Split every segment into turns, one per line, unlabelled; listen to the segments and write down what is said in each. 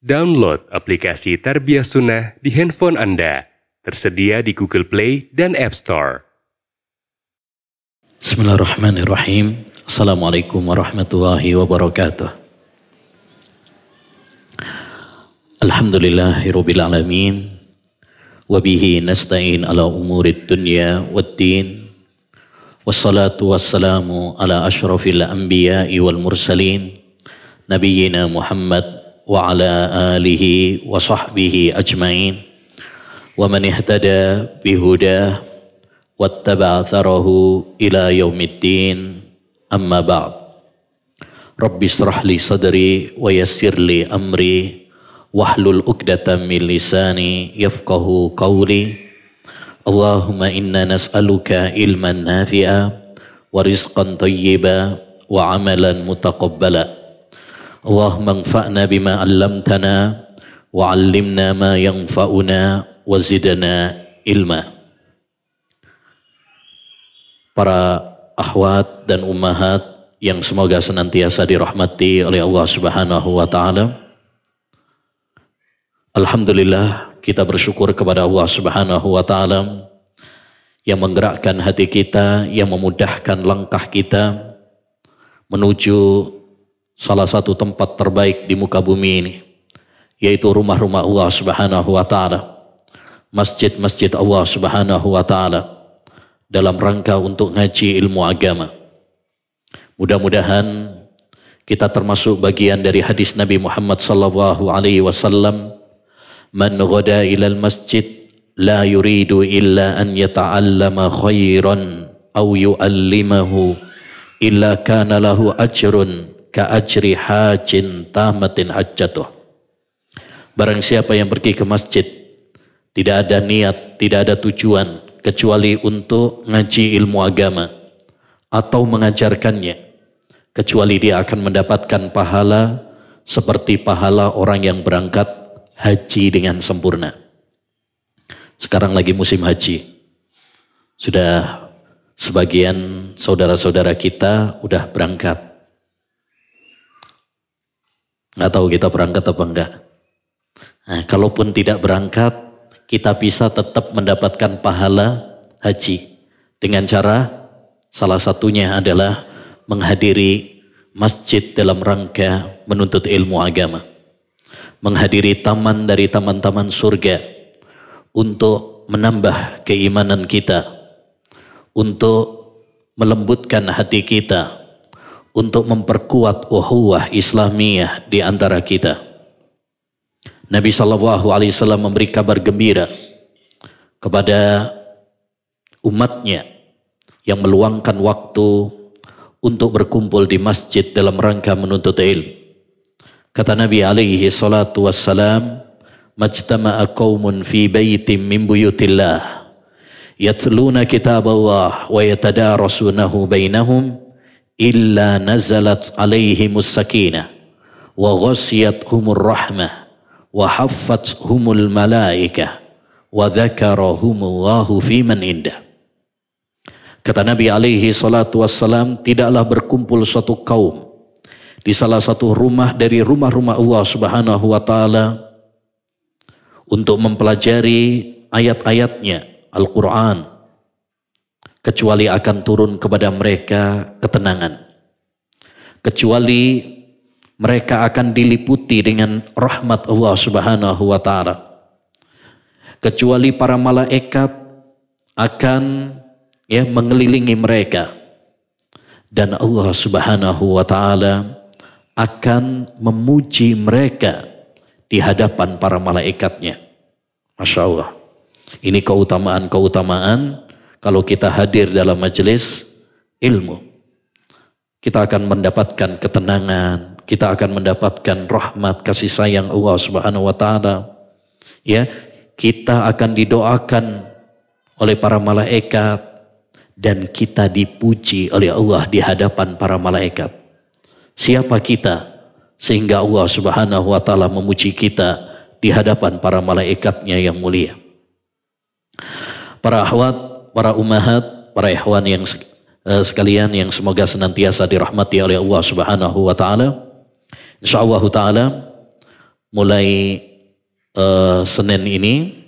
Download aplikasi Tarbiyah Sunnah di handphone Anda. Tersedia di Google Play dan App Store.
Bismillahirrahmanirrahim. Assalamualaikum warahmatullahi wabarakatuh. Alhamdulillahirabbil alamin. Wa bihi nasta'in ala umurid dunya waddin. Wassalatu wassalamu ala asyrafil anbiya'i wal mursalin. Nabiyyina Muhammad wa ala alihi wa sahbihi ajma'in wa man ihtada bihudah wattaba'a atharahu ila yaumiddin, amma ba'd. Rabbi shrah li sadri wa yassir li amri wahlul 'uqdatam min lisani yafqahu qawli. Allahumma inna nas'aluka ilman nafi'a wa rizqan thayyiba wa amalan mutaqabbala. Allahumma anfa'na bima 'allamtana wa 'allimna ma yanfa'una wa zidna ilma. Para akhwat dan ummahat yang semoga senantiasa dirahmati oleh Allah Subhanahu wa taala. Alhamdulillah, kita bersyukur kepada Allah Subhanahu wa taala yang menggerakkan hati kita, yang memudahkan langkah kita menuju salah satu tempat terbaik di muka bumi ini, yaitu rumah-rumah Allah Subhanahu wa taala, masjid-masjid Allah Subhanahu wa taala, dalam rangka untuk ngaji ilmu agama. Mudah-mudahan kita termasuk bagian dari hadis Nabi Muhammad sallallahu alaihi wasallam, man ghada ilal masjid la yuridu illa an yata'allama khairan aw yu'allimahu illa kana lahu ajrun ka ajri hajin tamatin hajjatuh. Barang siapa yang pergi ke masjid tidak ada niat, tidak ada tujuan kecuali untuk ngaji ilmu agama atau mengajarkannya, kecuali dia akan mendapatkan pahala seperti pahala orang yang berangkat haji dengan sempurna. Sekarang lagi musim haji. Sudah sebagian saudara-saudara kita udah berangkat. Nggak tahu kita berangkat apa enggak. Nah, kalaupun tidak berangkat, kita bisa tetap mendapatkan pahala haji dengan cara salah satunya adalah menghadiri masjid dalam rangka menuntut ilmu agama, menghadiri taman dari taman-taman surga untuk menambah keimanan kita, untuk melembutkan hati kita, untuk memperkuat ukhuwah Islamiyah di antara kita. Nabi SAW memberi kabar gembira kepada umatnya yang meluangkan waktu untuk berkumpul di masjid dalam rangka menuntut ilmu. Kata Nabi alaihi salatu wassalam, majtama'a qaumun fi baitin min buyutillah yatluna kitaballah wa yatadarasunahu bainahum illa nazalat alaihimus sakinah wa ghasyiyatuhumur rahmah wa haffathumul malaikah wa dzakarahumullahu fi man indah. Kata Nabi alaihi salatu wassalam, tidaklah berkumpul suatu kaum di salah satu rumah dari rumah-rumah Allah Subhanahu wa taala untuk mempelajari ayat-ayatnya Al-Quran, kecuali akan turun kepada mereka ketenangan, kecuali mereka akan diliputi dengan rahmat Allah Subhanahu wa taala, kecuali para malaikat akan mengelilingi mereka, dan Allah Subhanahu wa taala akan memuji mereka di hadapan para malaikatnya. Masya Allah, ini keutamaan-keutamaan kalau kita hadir dalam majelis ilmu. Kita akan mendapatkan ketenangan, kita akan mendapatkan rahmat kasih sayang Allah Subhanahu wa taala. Ya, kita akan didoakan oleh para malaikat dan kita dipuji oleh Allah di hadapan para malaikat. Siapa kita sehingga Allah Subhanahu wa taala memuji kita di hadapan para malaikatnya yang mulia. Para akhwat, para ummahat, para ikhwan yang sekalian yang semoga senantiasa dirahmati oleh Allah Subhanahu wa taala. Insyaallah taala mulai Senin ini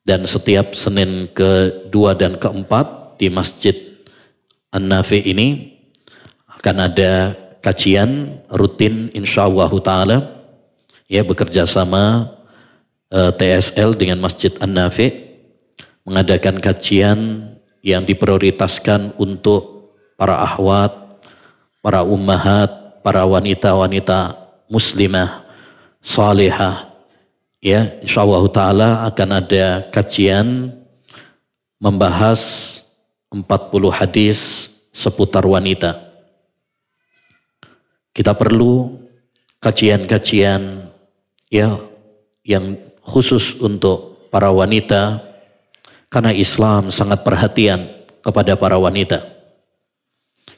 dan setiap Senin kedua dan keempat di Masjid An-Nafi ini akan ada kajian rutin insyaallah ta'ala, ya, bekerja sama TSL dengan Masjid An-Nafi mengadakan kajian yang diprioritaskan untuk para akhwat, para ummahat, para wanita-wanita muslimah salihah, ya. Insyaallah ta'ala akan ada kajian membahas 40 hadis seputar wanita. Kita perlu kajian-kajian, ya, yang khusus untuk para wanita, karena Islam sangat perhatian kepada para wanita.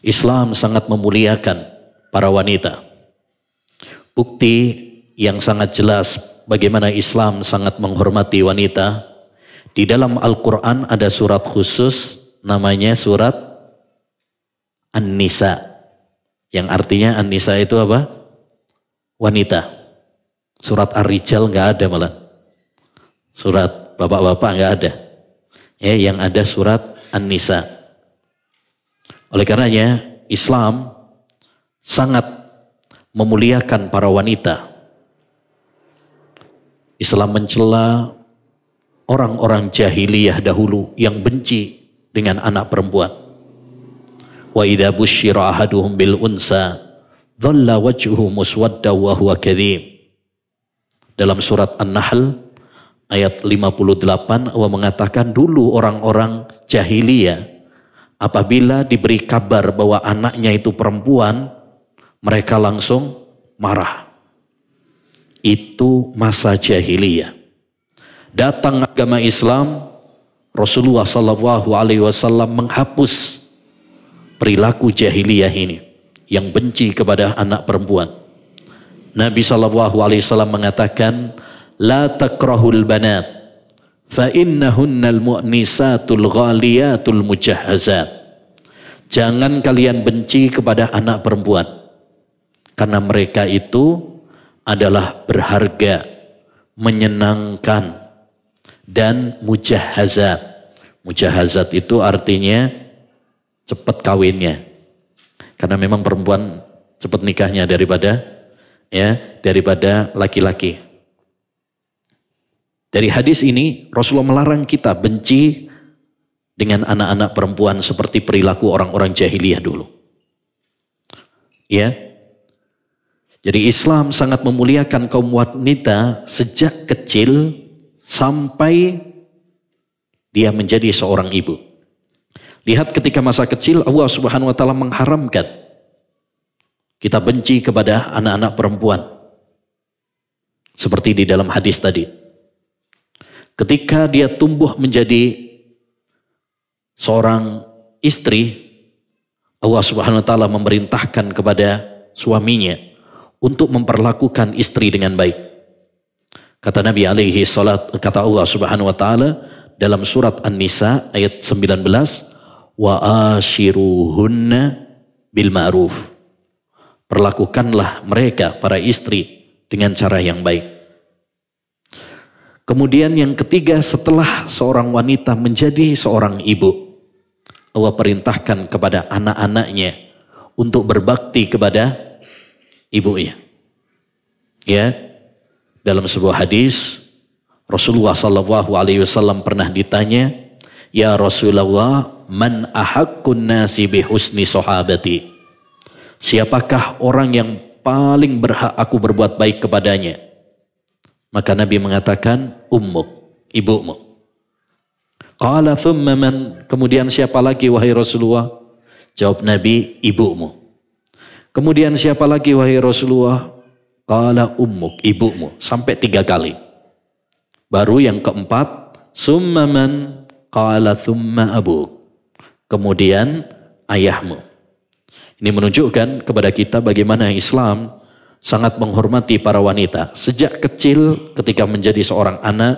Islam sangat memuliakan para wanita. Bukti yang sangat jelas bagaimana Islam sangat menghormati wanita, di dalam Al-Quran ada surat khusus namanya surat An-Nisa, yang artinya An-Nisa itu apa? Wanita. Surat Ar-Rijal nggak ada malah. Surat bapak-bapak nggak ada. Ya, yang ada surat An-Nisa. Oleh karenanya Islam sangat memuliakan para wanita. Islam mencela orang-orang jahiliyah dahulu yang benci dengan anak perempuan. Wa idza busyira ahaduhum bil unsa dhalla wajhuhu muswadda wa huwa kadhib. Dalam surat An-Nahl ayat 58 Allah mengatakan dulu orang-orang jahiliyah apabila diberi kabar bahwa anaknya itu perempuan, mereka langsung marah. Itu masa jahiliyah. Datang agama Islam, Rasulullah SAW menghapus perilaku jahiliyah ini yang benci kepada anak perempuan. Nabi SAW mengatakan, la takrahul banat fa innahunnal mu'nisatul ghaliyatul mujahhazat. Jangan kalian benci kepada anak perempuan, karena mereka itu adalah berharga, menyenangkan, dan mujahhazat. Mujahhazat itu artinya cepat kawinnya, karena memang perempuan cepat nikahnya daripada laki-laki. Dari hadis ini Rasulullah melarang kita benci dengan anak-anak perempuan seperti perilaku orang-orang jahiliyah dulu. Ya. Jadi Islam sangat memuliakan kaum wanita sejak kecil sampai dia menjadi seorang ibu. Lihat ketika masa kecil Allah Subhanahu wa taala mengharamkan kita benci kepada anak-anak perempuan. Seperti di dalam hadis tadi. Ketika dia tumbuh menjadi seorang istri, Allah Subhanahu wa taala memerintahkan kepada suaminya untuk memperlakukan istri dengan baik. Kata Nabi alaihi salat, kata Allah Subhanahu wa taala dalam surat An-Nisa ayat 19, wa ashiruhunna bil ma'ruf. Perlakukanlah mereka para istri dengan cara yang baik. Kemudian yang ketiga, setelah seorang wanita menjadi seorang ibu, Allah perintahkan kepada anak-anaknya untuk berbakti kepada ibunya. Ya, dalam sebuah hadis Rasulullah SAW pernah ditanya, ya Rasulullah, man ahaqqun nasi bi husni sahabati? Siapakah orang yang paling berhak aku berbuat baik kepadanya? Maka Nabi mengatakan, ummuk, ibumu. Qala thumma man? Kemudian siapa lagi wahai Rasulullah? Jawab Nabi, ibumu. Kemudian siapa lagi wahai Rasulullah? Qala ummuk, ibumu. Sampai 3 kali. Baru yang keempat, summa man? Qala thumma abuk. Kemudian ayahmu. Ini menunjukkan kepada kita bagaimana Islam sangat menghormati para wanita. Sejak kecil ketika menjadi seorang anak,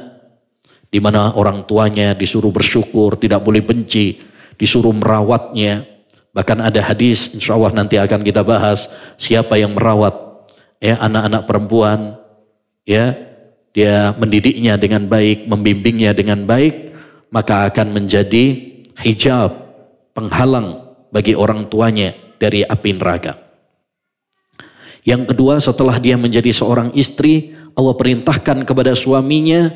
di mana orang tuanya disuruh bersyukur, tidak boleh benci, disuruh merawatnya. Bahkan ada hadis, insya Allah nanti akan kita bahas, siapa yang merawat ya anak-anak perempuan, ya, dia mendidiknya dengan baik, membimbingnya dengan baik, maka akan menjadi hijab, penghalang bagi orang tuanya dari api neraka. Yang kedua, setelah dia menjadi seorang istri, Allah perintahkan kepada suaminya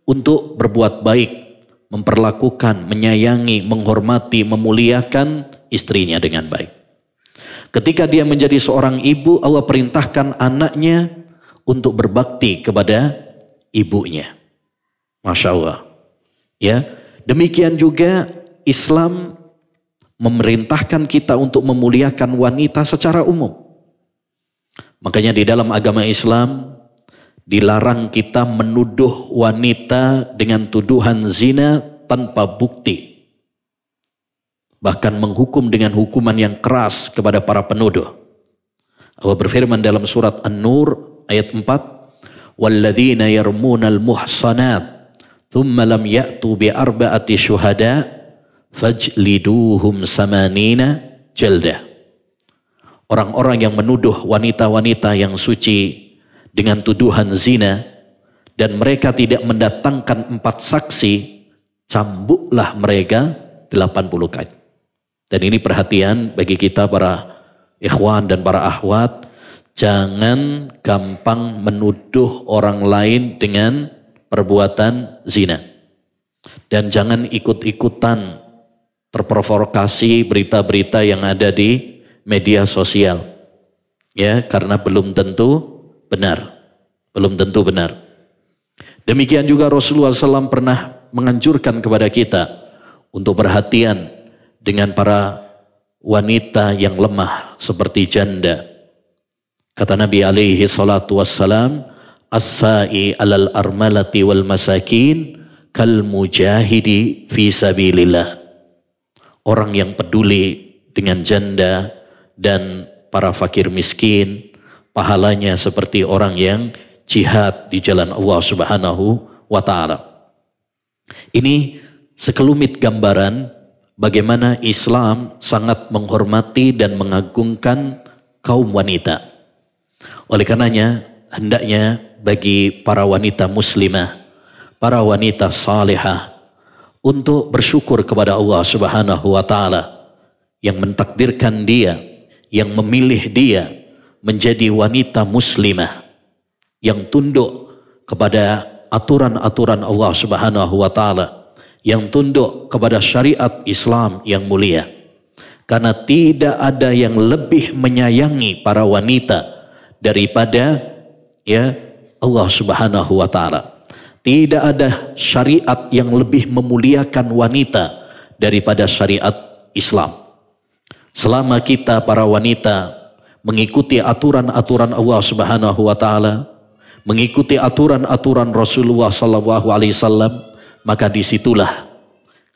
untuk berbuat baik, memperlakukan, menyayangi, menghormati, memuliakan istrinya dengan baik. Ketika dia menjadi seorang ibu, Allah perintahkan anaknya untuk berbakti kepada ibunya. Masya Allah. Ya, demikian juga Islam memerintahkan kita untuk memuliakan wanita secara umum. Makanya di dalam agama Islam dilarang kita menuduh wanita dengan tuduhan zina tanpa bukti. Bahkan menghukum dengan hukuman yang keras kepada para penuduh. Allah berfirman dalam surat An-Nur ayat 4, "Walladzina yarmunal muhsanat thumma lam ya'tu bi arba'ati syuhada fajliduhum samanina jaldah." Orang-orang yang menuduh wanita-wanita yang suci dengan tuduhan zina dan mereka tidak mendatangkan 4 saksi, cambuklah mereka 80 kali. Dan ini perhatian bagi kita para ikhwan dan para akhwat, jangan gampang menuduh orang lain dengan perbuatan zina. Dan jangan ikut-ikutan terprovokasi berita-berita yang ada di media sosial. Ya, karena belum tentu benar. Belum tentu benar. Demikian juga Rasulullah SAW pernah menganjurkan kepada kita untuk perhatian dengan para wanita yang lemah seperti janda. Kata Nabi alaihi salatu wassalam, "As-sa'i alal armalati wal masakin kal mujahidi fi sabilillah." Orang yang peduli dengan janda dan para fakir miskin, pahalanya seperti orang yang jihad di jalan Allah Subhanahu wa ta'ala. Ini sekelumit gambaran bagaimana Islam sangat menghormati dan mengagungkan kaum wanita. Oleh karenanya, hendaknya bagi para wanita muslimah, para wanita salihah, untuk bersyukur kepada Allah Subhanahu wa ta'ala yang mentakdirkan dia, yang memilih dia menjadi wanita muslimah yang tunduk kepada aturan-aturan Allah Subhanahu wa ta'ala, yang tunduk kepada syariat Islam yang mulia. Karena tidak ada yang lebih menyayangi para wanita daripada Allah Subhanahu wa ta'ala. Tidak ada syariat yang lebih memuliakan wanita daripada syariat Islam. Selama kita para wanita mengikuti aturan-aturan Allah Subhanahu wa ta'ala, mengikuti aturan-aturan Rasulullah sallallahu alaihi wasallam, maka disitulah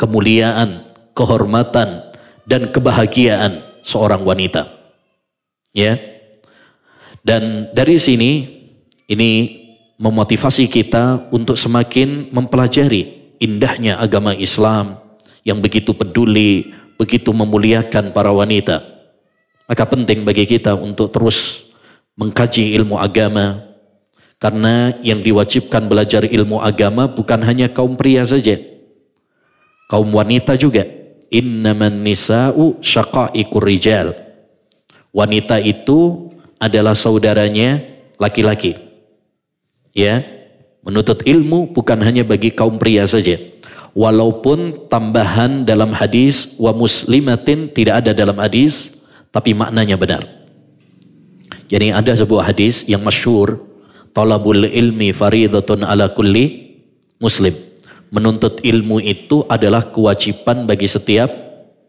kemuliaan, kehormatan, dan kebahagiaan seorang wanita. Ya. Dan dari sini, ini memotivasi kita untuk semakin mempelajari indahnya agama Islam yang begitu peduli, begitu memuliakan para wanita. Maka penting bagi kita untuk terus mengkaji ilmu agama. Karena yang diwajibkan belajar ilmu agama bukan hanya kaum pria saja. Kaum wanita juga. Innaman nisa'u syaqa'iqur rijal. Wanita itu adalah saudaranya laki-laki. Ya, menuntut ilmu bukan hanya bagi kaum pria saja. Walaupun tambahan dalam hadis wa muslimatin tidak ada dalam hadis, tapi maknanya benar. Jadi ada sebuah hadis yang masyhur, talabul ilmi faridatun ala kulli muslim. Menuntut ilmu itu adalah kewajiban bagi setiap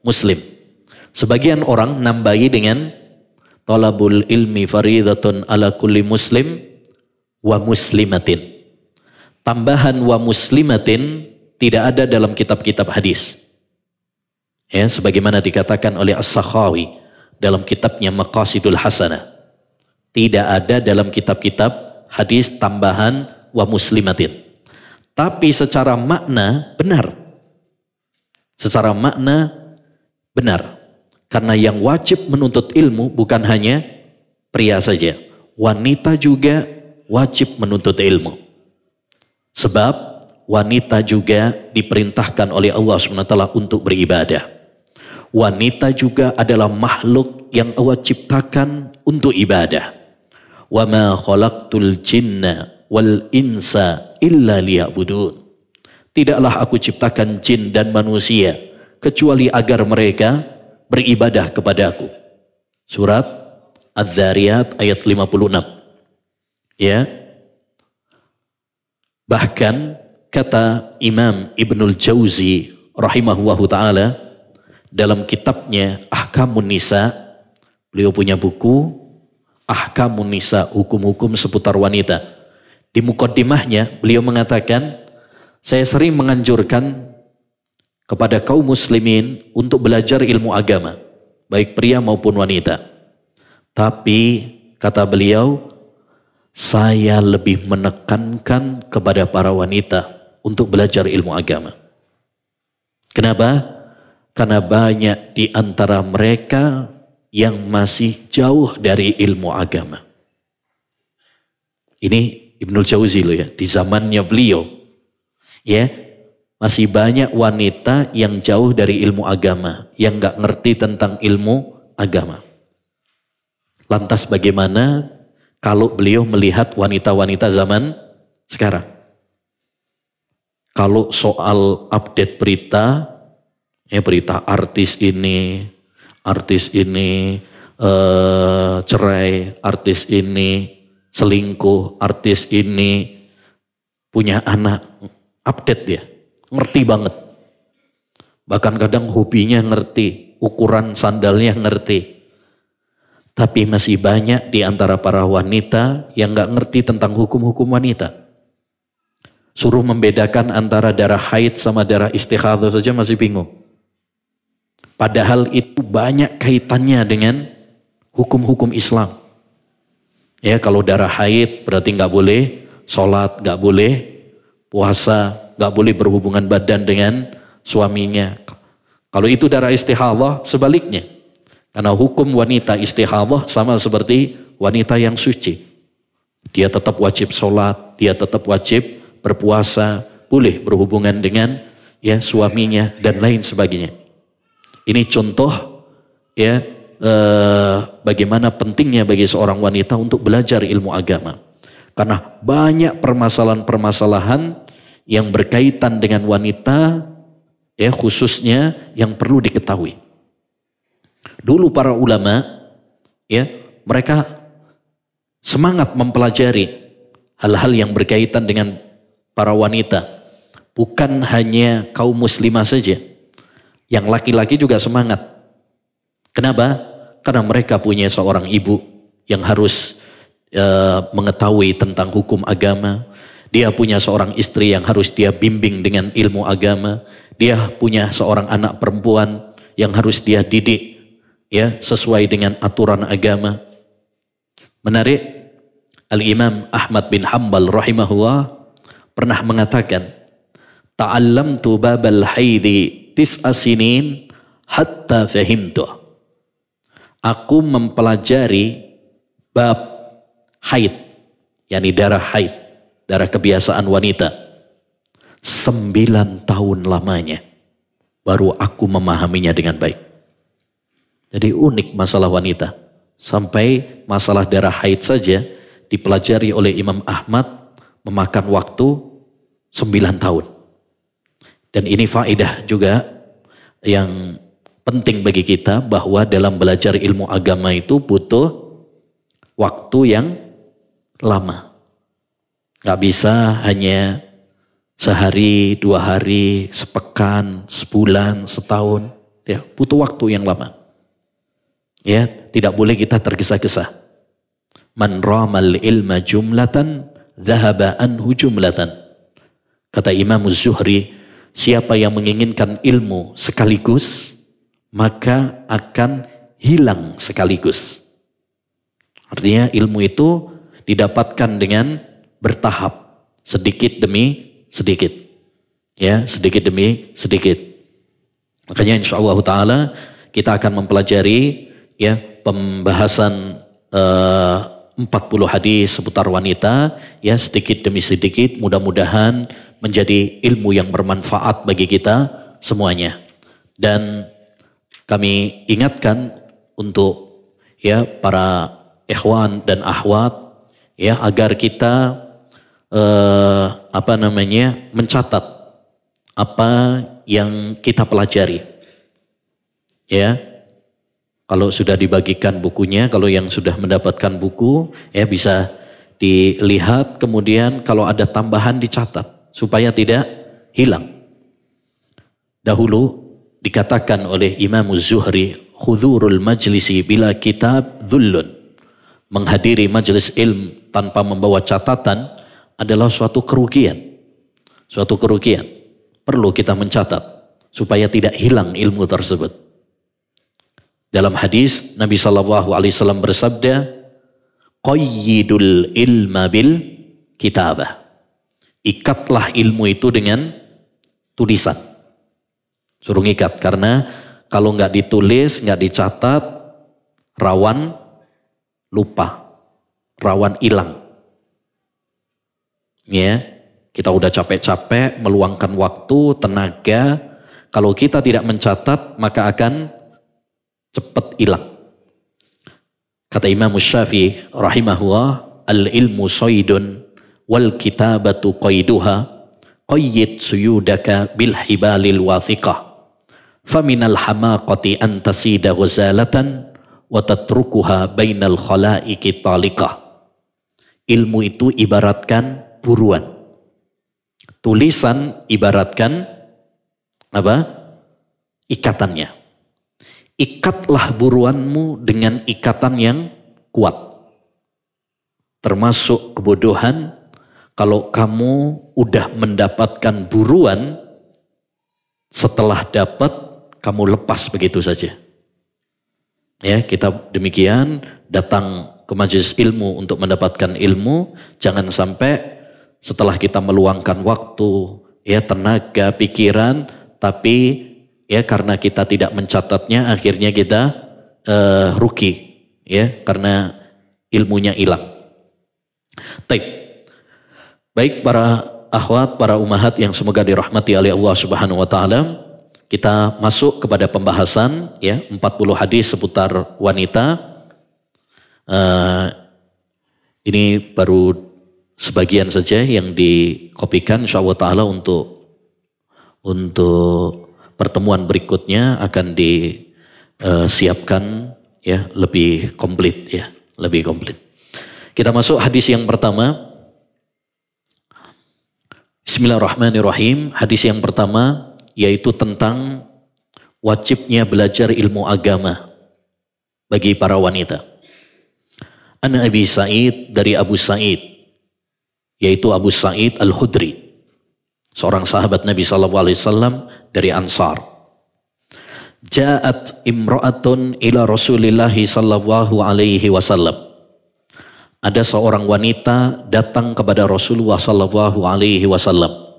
muslim. Sebagian orang nambahi dengan talabul ilmi faridatun ala kulli muslim wa muslimatin. Tambahan wa muslimatin tidak ada dalam kitab-kitab hadis. Ya, sebagaimana dikatakan oleh As-Sakhawi dalam kitabnya Maqasidul Hasanah. Tidak ada dalam kitab-kitab hadis tambahan wa muslimatin. Tapi secara makna benar. Secara makna benar. Karena yang wajib menuntut ilmu bukan hanya pria saja. Wanita juga wajib menuntut ilmu. Sebab wanita juga diperintahkan oleh Allah SWT untuk beribadah. Wanita juga adalah makhluk yang Allah ciptakan untuk ibadah. Wa ma khalaqtul jinna wal insa illa liya'budun. Tidaklah aku ciptakan jin dan manusia kecuali agar mereka beribadah kepadaku. Surat Az-Zariyat ayat 56. Ya. Bahkan kata Imam Ibnul Jauzi rahimahullahu ta'ala dalam kitabnya Ahkamun Nisa, beliau punya buku Ahkamun Nisa, hukum-hukum seputar wanita. Di mukaddimahnya beliau mengatakan, saya sering menganjurkan kepada kaum muslimin untuk belajar ilmu agama, baik pria maupun wanita. Tapi kata beliau, saya lebih menekankan kepada para wanita untuk belajar ilmu agama. Kenapa? Karena banyak di antara mereka yang masih jauh dari ilmu agama. Ini Ibnul Jauzi loh ya, di zamannya beliau. Ya, masih banyak wanita yang jauh dari ilmu agama, yang gak ngerti tentang ilmu agama. Lantas bagaimana kalau beliau melihat wanita-wanita zaman sekarang? Kalau soal update berita, ya berita artis ini cerai, artis ini selingkuh, artis ini punya anak, update dia, ngerti banget. Bahkan kadang hobinya ngerti, ukuran sandalnya ngerti. Tapi masih banyak di antara para wanita yang gak ngerti tentang hukum-hukum wanita. Suruh membedakan antara darah haid sama darah istikhadah saja masih bingung. Padahal itu banyak kaitannya dengan hukum-hukum Islam. Ya, kalau darah haid berarti nggak boleh sholat, nggak boleh puasa, nggak boleh berhubungan badan dengan suaminya. Kalau itu darah istihadah, sebaliknya. Karena hukum wanita istihadah sama seperti wanita yang suci. Dia tetap wajib sholat, dia tetap wajib berpuasa, boleh berhubungan dengan ya suaminya dan lain sebagainya. Ini contoh ya bagaimana pentingnya bagi seorang wanita untuk belajar ilmu agama. Karena banyak permasalahan-permasalahan yang berkaitan dengan wanita ya khususnya yang perlu diketahui. Dulu para ulama ya mereka semangat mempelajari hal-hal yang berkaitan dengan para wanita. Bukan hanya kaum muslimah saja. Yang laki-laki juga semangat. Kenapa? Karena mereka punya seorang ibu yang harus mengetahui tentang hukum agama. Dia punya seorang istri yang harus dia bimbing dengan ilmu agama. Dia punya seorang anak perempuan yang harus dia didik ya sesuai dengan aturan agama. Menarik, Al-Imam Ahmad bin Hanbal rahimahullah pernah mengatakan, ta'allamtu babal haidi tis'a sinin hatta fahimtu. Aku mempelajari bab haid, yakni darah haid, darah kebiasaan wanita 9 tahun lamanya baru aku memahaminya dengan baik. Jadi unik masalah wanita. Sampai masalah darah haid saja dipelajari oleh Imam Ahmad memakan waktu 9 tahun. Dan ini faedah juga yang penting bagi kita bahwa dalam belajar ilmu agama itu butuh waktu yang lama. Gak bisa hanya sehari, 2 hari, sepekan, sebulan, setahun. Ya, butuh waktu yang lama. Ya, tidak boleh kita tergesa-gesa. Man ramal ilma jumlatan, dhahaba anhu jumlatan. Kata Imam Az-Zuhri, siapa yang menginginkan ilmu sekaligus, maka akan hilang sekaligus. Artinya ilmu itu didapatkan dengan bertahap, sedikit demi sedikit. Ya, sedikit demi sedikit. Makanya insyaallah ta'ala kita akan mempelajari ya pembahasan 40 hadis seputar wanita, ya sedikit demi sedikit mudah-mudahan menjadi ilmu yang bermanfaat bagi kita semuanya. Dan kami ingatkan untuk ya para ikhwan dan akhwat ya agar kita mencatat apa yang kita pelajari. Ya. Kalau sudah dibagikan bukunya, kalau yang sudah mendapatkan buku, ya bisa dilihat, kemudian kalau ada tambahan dicatat, supaya tidak hilang. Dahulu dikatakan oleh Imam Az-Zuhri, khudhurul majlisi bila kitab dhullun. Menghadiri majelis ilmu tanpa membawa catatan adalah suatu kerugian. Suatu kerugian. Perlu kita mencatat, supaya tidak hilang ilmu tersebut. Dalam hadis Nabi SAW bersabda, qayyidul ilma bil kitabah. Ikatlah ilmu itu dengan tulisan. Suruh ngikat, karena kalau nggak ditulis, nggak dicatat, rawan lupa, rawan hilang. Ya, kita udah capek-capek meluangkan waktu, tenaga. Kalau kita tidak mencatat, maka akan cepat hilang. Kata Imam Syafi'i rahimahullah, al-ilmu saydun wal kitabatu qayduha, qayyid suyudaka bil hibalil wathiqah, faminal hamaqati an tasida ghazalatan wa tatrukuha bainal khalaiki taliqah. Ilmu itu ibaratkan buruan. Tulisan ibaratkan apa? Ikatannya. Ikatlah buruanmu dengan ikatan yang kuat. Termasuk kebodohan kalau kamu udah mendapatkan buruan, setelah dapat kamu lepas begitu saja. Ya, kita demikian datang ke majelis ilmu untuk mendapatkan ilmu, jangan sampai setelah kita meluangkan waktu, ya tenaga, pikiran, tapi ya karena kita tidak mencatatnya akhirnya kita rugi, ya karena ilmunya hilang. Baik para akhwat, para ummahat yang semoga dirahmati oleh Allah Subhanahu wa taala, kita masuk kepada pembahasan ya 40 hadis seputar wanita. Ini baru sebagian saja yang dikopikan, insyaallah taala untuk pertemuan berikutnya akan disiapkan ya lebih komplit ya, lebih komplit. Kita masuk hadis yang pertama. Bismillahirrahmanirrahim. Hadis yang pertama yaitu tentang wajibnya belajar ilmu agama bagi para wanita. An Abi Sa'id, dari Abu Sa'id, yaitu Abu Sa'id Al-Khudri, seorang sahabat Nabi SAW dari Ansar. Ja'at imra'atun ila Rasulillah sallallahu alaihi wasallam. Ada seorang wanita datang kepada Rasulullah sallallahu alaihi wasallam.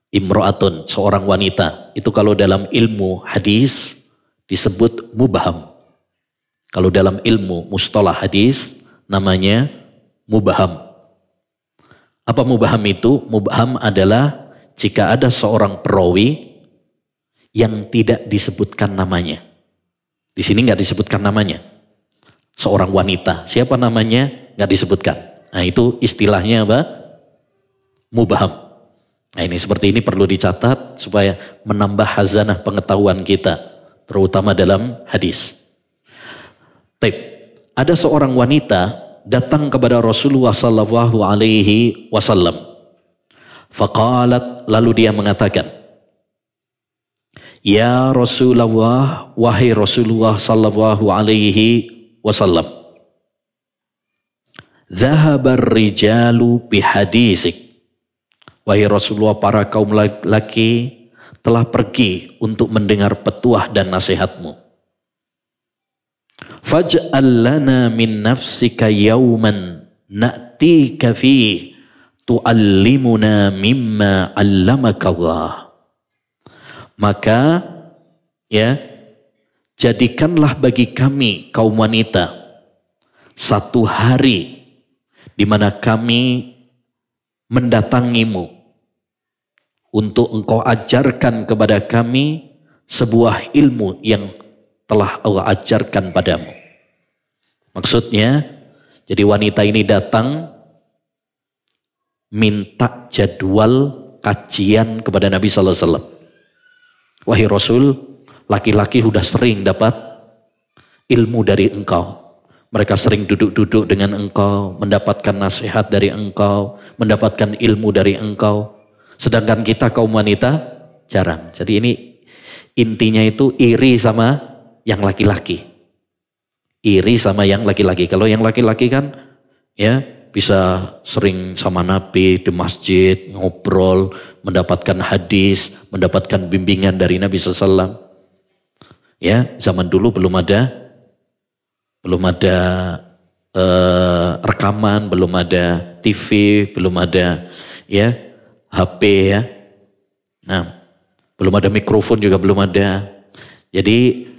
Imra'atun, seorang wanita. Itu kalau dalam ilmu hadis disebut mubham. Kalau dalam ilmu mustalah hadis namanya mubham. Apa mubham itu? Mubham adalah jika ada seorang perawi yang tidak disebutkan namanya. Di sini nggak disebutkan namanya. Seorang wanita, siapa namanya? Nggak disebutkan. Nah itu istilahnya apa? Mubham. Nah ini seperti ini perlu dicatat supaya menambah khazanah pengetahuan kita, terutama dalam hadis. Ada seorang wanita datang kepada Rasulullah sallallahu alaihi wasallam. Faqalat, lalu dia mengatakan, ya Rasulullah, wahai Rasulullah sallallahu alaihi wasallam, dhahabar rijalu bihadisik. Wahai Rasulullah, para kaum laki telah pergi untuk mendengar petuah dan nasihatmu. Faj'al lana min nafsika yawman na'tika fi tu'allimuna mimma 'allamaka Allah. Maka ya, jadikanlah bagi kami kaum wanita satu hari di mana kami mendatangimu untuk engkau ajarkan kepada kami sebuah ilmu yang telah Allah ajarkan padamu. Maksudnya, jadi wanita ini datang minta jadwal kajian kepada Nabi sallallahu alaihi wasallam. Wahai Rasul, laki-laki sudah sering dapat ilmu dari engkau. Mereka sering duduk-duduk dengan engkau, mendapatkan nasihat dari engkau, mendapatkan ilmu dari engkau. Sedangkan kita kaum wanita jarang. Jadi ini intinya itu iri sama yang laki-laki. Iri sama yang laki-laki. Kalau yang laki-laki kan ya bisa sering sama Nabi di masjid, ngobrol, mendapatkan hadis, mendapatkan bimbingan dari Nabi SAW. Ya, zaman dulu belum ada rekaman, belum ada TV, belum ada ya HP ya. Nah, belum ada mikrofon juga belum ada. Jadi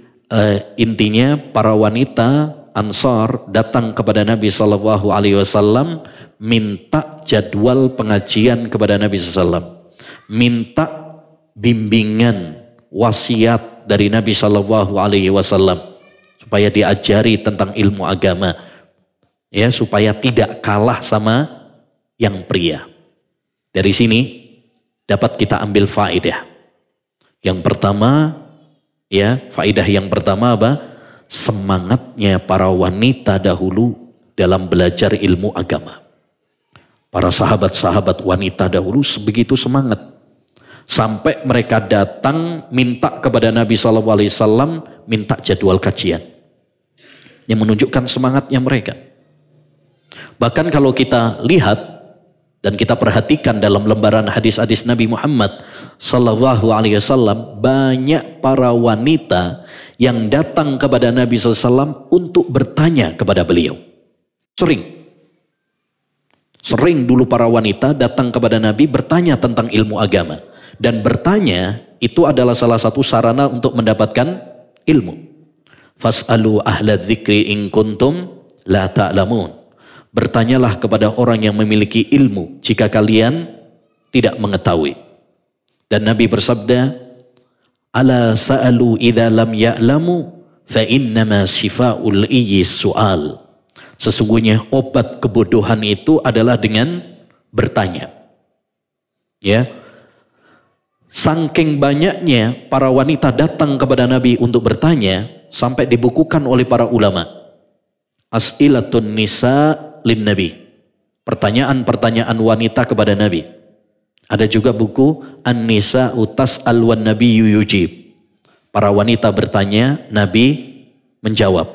intinya para wanita Ansar datang kepada Nabi SAW minta jadwal pengajian kepada Nabi SAW, minta bimbingan wasiat dari Nabi SAW supaya diajari tentang ilmu agama, ya supaya tidak kalah sama yang pria. Dari sini dapat kita ambil faedah. Yang pertama, ya faedah yang pertama apa? Semangatnya para wanita dahulu dalam belajar ilmu agama. Para sahabat-sahabat wanita dahulu sebegitu semangat. Sampai mereka datang minta kepada Nabi SAW, minta jadwal kajian. Yang menunjukkan semangatnya mereka. Bahkan kalau kita lihat dan kita perhatikan dalam lembaran hadis-hadis Nabi Muhammad SAW, banyak para wanita yang datang kepada Nabi SAW untuk bertanya kepada beliau. Sering dulu para wanita datang kepada Nabi bertanya tentang ilmu agama. Dan bertanya itu adalah salah satu sarana untuk mendapatkan ilmu. Fas'alu ahla dzikri in kuntum la ta'lamun. Bertanyalah kepada orang yang memiliki ilmu jika kalian tidak mengetahui. Dan Nabi bersabda, ala sa'alu idza lam ya'lamu fa innama shifa'ul iyyi su'al. Sesungguhnya obat kebodohan itu adalah dengan bertanya. Ya. Saking banyaknya para wanita datang kepada Nabi untuk bertanya sampai dibukukan oleh para ulama. As'ilatun nisa lin Nabi. Pertanyaan-pertanyaan wanita kepada Nabi. Ada juga buku An-Nisa'u tas'al wan Nabiyyu yujib. Para wanita bertanya, Nabi menjawab.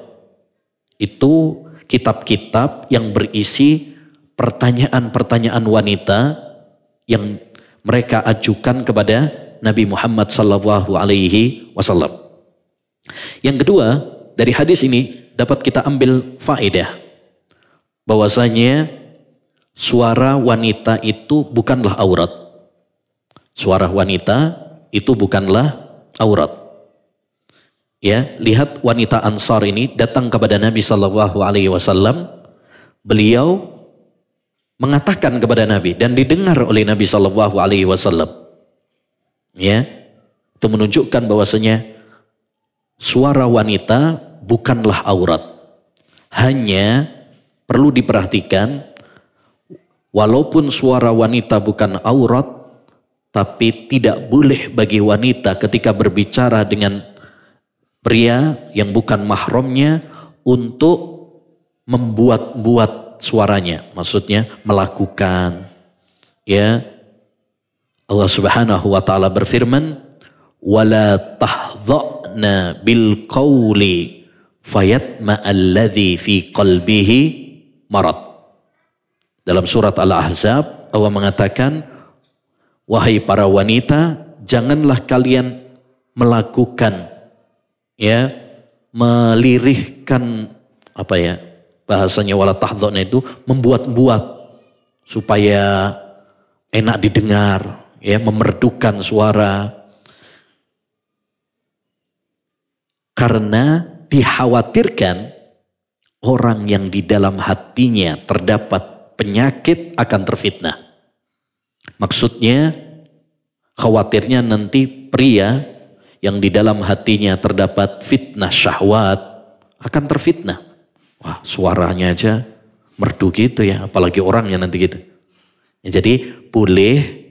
Itu kitab-kitab yang berisi pertanyaan-pertanyaan wanita yang mereka ajukan kepada Nabi Muhammad SAW. Yang kedua, dari hadis ini dapat kita ambil faedah bahwasanya suara wanita itu bukanlah aurat. Suara wanita itu bukanlah aurat. Ya, lihat wanita Ansar ini datang kepada Nabi SAW. Beliau mengatakan kepada Nabi dan didengar oleh Nabi SAW. Ya, itu menunjukkan bahwasanya suara wanita bukanlah aurat. Hanya perlu diperhatikan, walaupun suara wanita bukan aurat, tapi tidak boleh bagi wanita ketika berbicara dengan pria yang bukan mahramnya untuk membuat-buat suaranya. Maksudnya melakukan. Ya, Allah Subhanahu wa taala berfirman, "Wala tahdha'na bil qawli fayatma'alladzi fi qalbihi marad." Dalam surat Al-Ahzab Allah mengatakan, wahai para wanita, janganlah kalian melakukan, ya, melirihkan, apa ya, bahasanya wala tahdha'na itu membuat-buat supaya enak didengar, ya, memerdukan suara. Karena dikhawatirkan orang yang di dalam hatinya terdapat penyakit akan terfitnah. Maksudnya khawatirnya nanti pria yang di dalam hatinya terdapat fitnah syahwat akan terfitnah. Wah, suaranya aja merdu gitu ya, apalagi orangnya nanti gitu. Ya, jadi boleh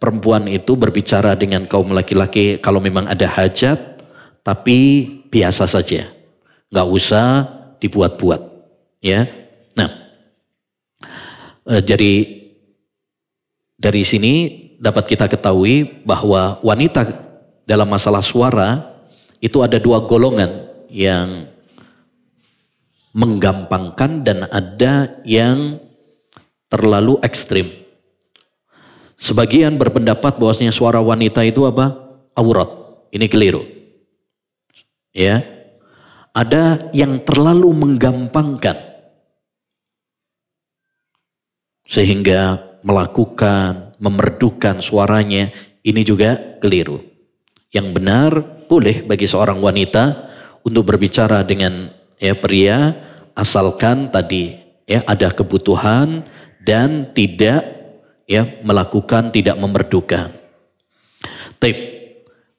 perempuan itu berbicara dengan kaum laki-laki kalau memang ada hajat, tapi biasa saja, nggak usah dibuat-buat, ya. Nah, jadi dari sini dapat kita ketahui bahwa wanita dalam masalah suara itu ada dua golongan, yang menggampangkan dan ada yang terlalu ekstrim. Sebagian berpendapat bahwasanya suara wanita itu apa? Aurat. Ini keliru. Ya. Ada yang terlalu menggampangkan sehingga melakukan, memerdukan suaranya, ini juga keliru. Yang benar boleh bagi seorang wanita untuk berbicara dengan pria, asalkan tadi ada kebutuhan dan tidak melakukan, tidak memerdukan.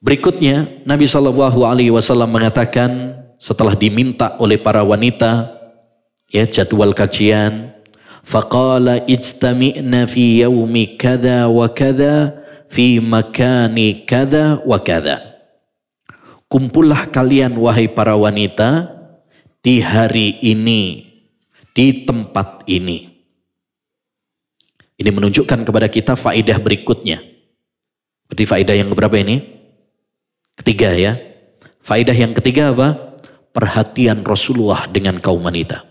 Berikutnya Nabi SAW mengatakan setelah diminta oleh para wanita jadwal kajian, faqala ijtami'na fi yaumi kada wa kada fi makani kada wa kada. Kumpullah kalian wahai para wanita di hari ini, di tempat ini. Ini menunjukkan kepada kita faedah berikutnya. Berarti faedah yang berapa ini? Ketiga ya. Faedah yang ketiga apa? Perhatian Rasulullah dengan kaum wanita.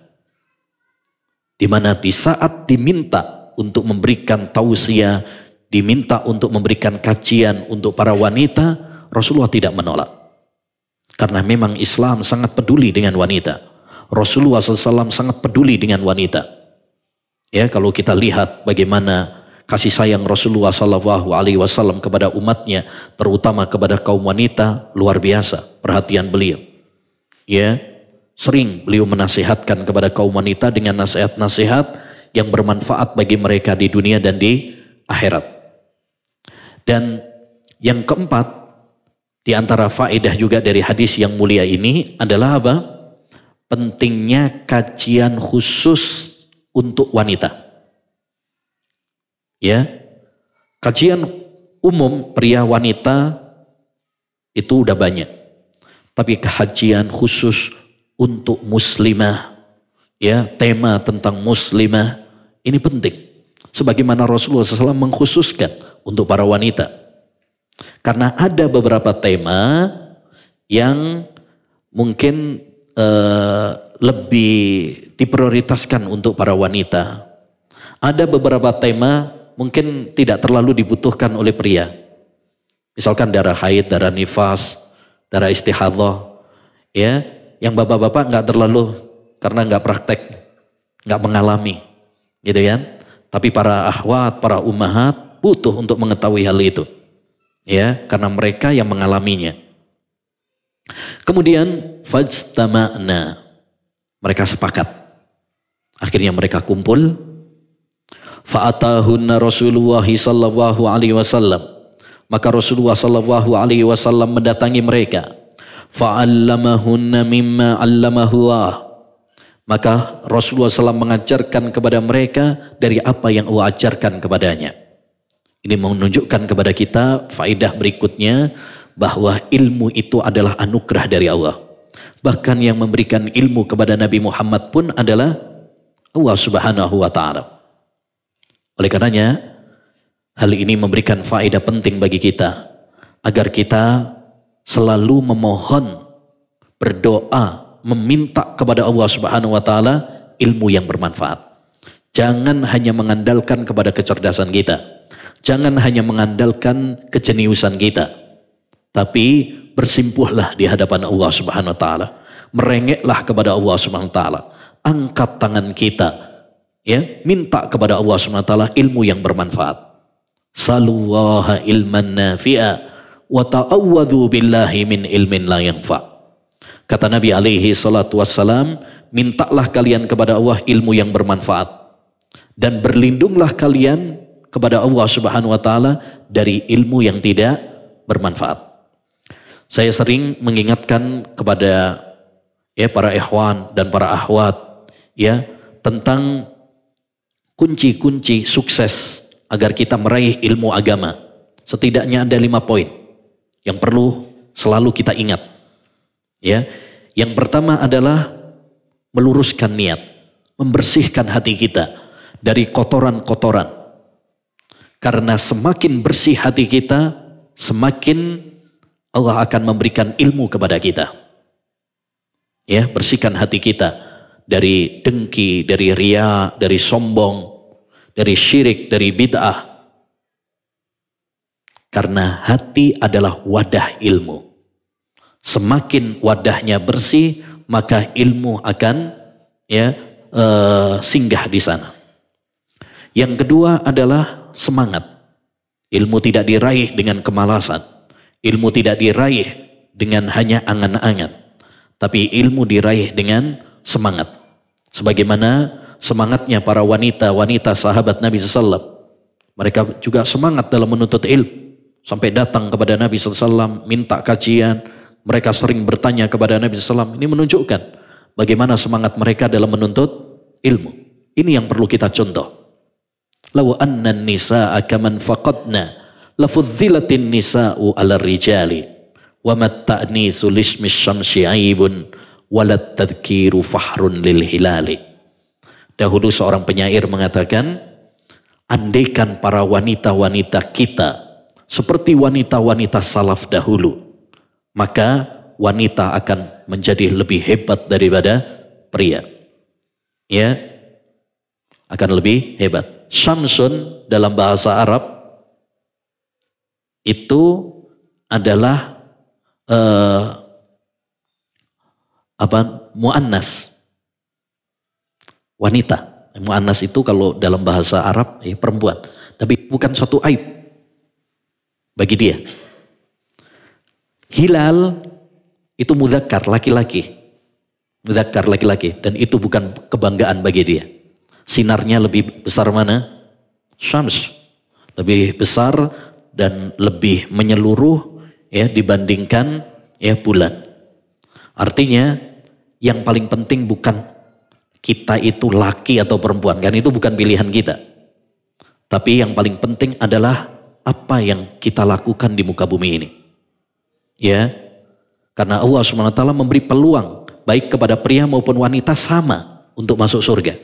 Di mana di saat diminta untuk memberikan tausiah, diminta untuk memberikan kajian untuk para wanita, Rasulullah tidak menolak. Karena memang Islam sangat peduli dengan wanita. Rasulullah SAW sangat peduli dengan wanita. Ya, kalau kita lihat bagaimana kasih sayang Rasulullah SAW kepada umatnya, terutama kepada kaum wanita, luar biasa perhatian beliau. Ya, sering beliau menasihatkan kepada kaum wanita dengan nasihat-nasihat yang bermanfaat bagi mereka di dunia dan di akhirat. Dan yang keempat, di antara faedah juga dari hadis yang mulia ini adalah apa? Pentingnya kajian khusus untuk wanita. Ya. Kajian umum pria wanita itu udah banyak. Tapi kajian khusus untuk muslimah, tema tentang muslimah ini penting. Sebagaimana Rasulullah SAW mengkhususkan untuk para wanita. Karena ada beberapa tema yang mungkin lebih diprioritaskan untuk para wanita. Ada beberapa tema mungkin tidak terlalu dibutuhkan oleh pria. Misalkan darah haid, darah nifas, darah istihadhah. Ya, yang bapak-bapak nggak terlalu karena nggak praktek, nggak mengalami, gitu kan? Tapi para akhwat, para ummahat butuh untuk mengetahui hal itu. Ya, karena mereka yang mengalaminya. Kemudian fajtama'na, mereka sepakat. Akhirnya mereka kumpul. Fa'atahunna Rasulullah sallallahu alaihi wasallam. Maka Rasulullah sallallahu alaihi wasallam mendatangi mereka. Fa'allamahunna mimma 'allamahullah. Maka Rasulullah SAW mengajarkan kepada mereka dari apa yang Allah ajarkan kepadanya. Ini menunjukkan kepada kita faedah berikutnya, bahwa ilmu itu adalah anugerah dari Allah. Bahkan yang memberikan ilmu kepada Nabi Muhammad pun adalah Allah Subhanahu wa Ta'ala. Oleh karenanya, hal ini memberikan faedah penting bagi kita, agar kita selalu memohon, berdoa, meminta kepada Allah Subhanahu wa Ta'ala ilmu yang bermanfaat. Jangan hanya mengandalkan kepada kecerdasan kita, jangan hanya mengandalkan kejeniusan kita, tapi bersimpuhlah di hadapan Allah Subhanahu wa Ta'ala. Merengeklah kepada Allah Subhanahu wa Ta'ala. Angkat tangan kita, minta kepada Allah Subhanahu wa Ta'ala ilmu yang bermanfaat. Salullaha ilman nafi'a wa ta'awwadhu billahi min ilmin la yanfa'. Kata Nabi alaihi salatu wassalam, mintalah kalian kepada Allah ilmu yang bermanfaat. Dan berlindunglah kalian kepada Allah subhanahu wa ta'ala dari ilmu yang tidak bermanfaat. Saya sering mengingatkan kepada para ikhwan dan para akhwat tentang kunci-kunci sukses agar kita meraih ilmu agama. Setidaknya ada 5 poin yang perlu selalu kita ingat. Yang pertama adalah meluruskan niat, membersihkan hati kita dari kotoran-kotoran. Karena semakin bersih hati kita, semakin Allah akan memberikan ilmu kepada kita. Bersihkan hati kita dari dengki, dari riya, dari sombong, dari syirik, dari bid'ah. Karena hati adalah wadah ilmu. Semakin wadahnya bersih, maka ilmu akan singgah di sana. Yang kedua adalah semangat. Ilmu tidak diraih dengan kemalasan. Ilmu tidak diraih dengan hanya angan-angan. Tapi ilmu diraih dengan semangat. Sebagaimana semangatnya para wanita-wanita sahabat Nabi SAW. Mereka juga semangat dalam menuntut ilmu. Sampai datang kepada Nabi SAW, minta kajian. Mereka sering bertanya kepada Nabi SAW. Ini menunjukkan bagaimana semangat mereka dalam menuntut ilmu. Ini yang perlu kita contoh. Law anna nisa'a kaman faqadna lafudhilatin nisa'u ala rijali wa matta'nisu lismis syamsi aibun walat tadhkiru fahrun lil hilali. Dahulu seorang penyair mengatakan, andaikan para wanita-wanita kita seperti wanita-wanita salaf dahulu, maka wanita akan menjadi lebih hebat daripada pria. Akan lebih hebat. Syamsun dalam bahasa Arab itu adalah muannas, wanita. Muannas itu kalau dalam bahasa Arab perempuan, tapi bukan suatu aib bagi dia. Hilal itu mudzakkar, laki-laki. Mudzakkar, laki-laki, dan itu bukan kebanggaan bagi dia. Sinarnya lebih besar mana? Syams. Lebih besar dan lebih menyeluruh dibandingkan bulan. Artinya yang paling penting bukan kita itu laki atau perempuan, kan itu bukan pilihan kita. Tapi yang paling penting adalah apa yang kita lakukan di muka bumi ini. Karena Allah SWT memberi peluang baik kepada pria maupun wanita sama untuk masuk surga.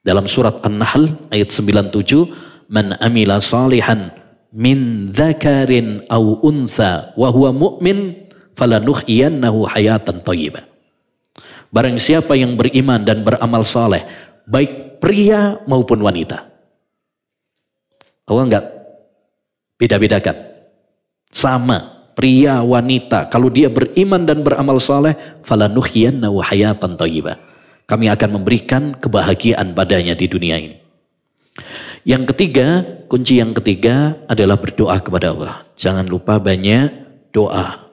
Dalam surat An-Nahl ayat 97, man amila salihan min dzakarin aw untha wa huwa mu'min falanuhyiyannahu hayatan thayyibah. Barang siapa yang beriman dan beramal saleh, baik pria maupun wanita. Allah enggak beda-bedakan. Sama, pria, wanita. Kalau dia beriman dan beramal saleh, falanuhyiyannahu hayatan thayyibah. Kami akan memberikan kebahagiaan padanya di dunia ini. Yang ketiga, kunci yang ketiga adalah berdoa kepada Allah. Jangan lupa banyak doa.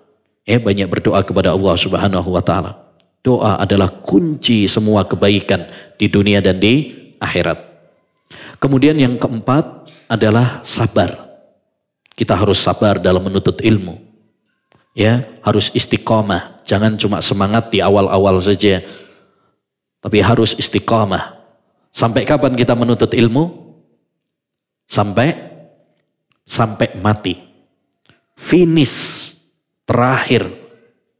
Banyak berdoa kepada Allah Subhanahu wa ta'ala. Doa adalah kunci semua kebaikan di dunia dan di akhirat. Kemudian yang keempat adalah sabar. Kita harus sabar dalam menuntut ilmu. Harus istiqomah. Jangan cuma semangat di awal-awal saja. Tapi harus istiqomah. Sampai kapan kita menuntut ilmu? Sampai mati. Finish. Terakhir.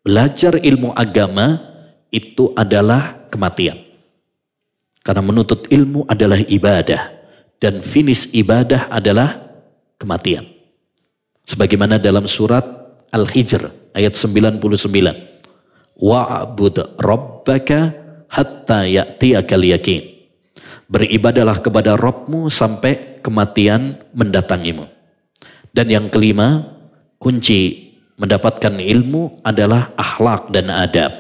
Belajar ilmu agama itu adalah kematian. Karena menuntut ilmu adalah ibadah. Dan finish ibadah adalah kematian. Sebagaimana dalam surat Al-Hijr ayat 99. Wa'bud rabbaka hatta ya'tiyakal yakin. Beribadalah kepada Rabbmu sampai kematian mendatangimu. Dan yang kelima, kunci mendapatkan ilmu adalah akhlak dan adab.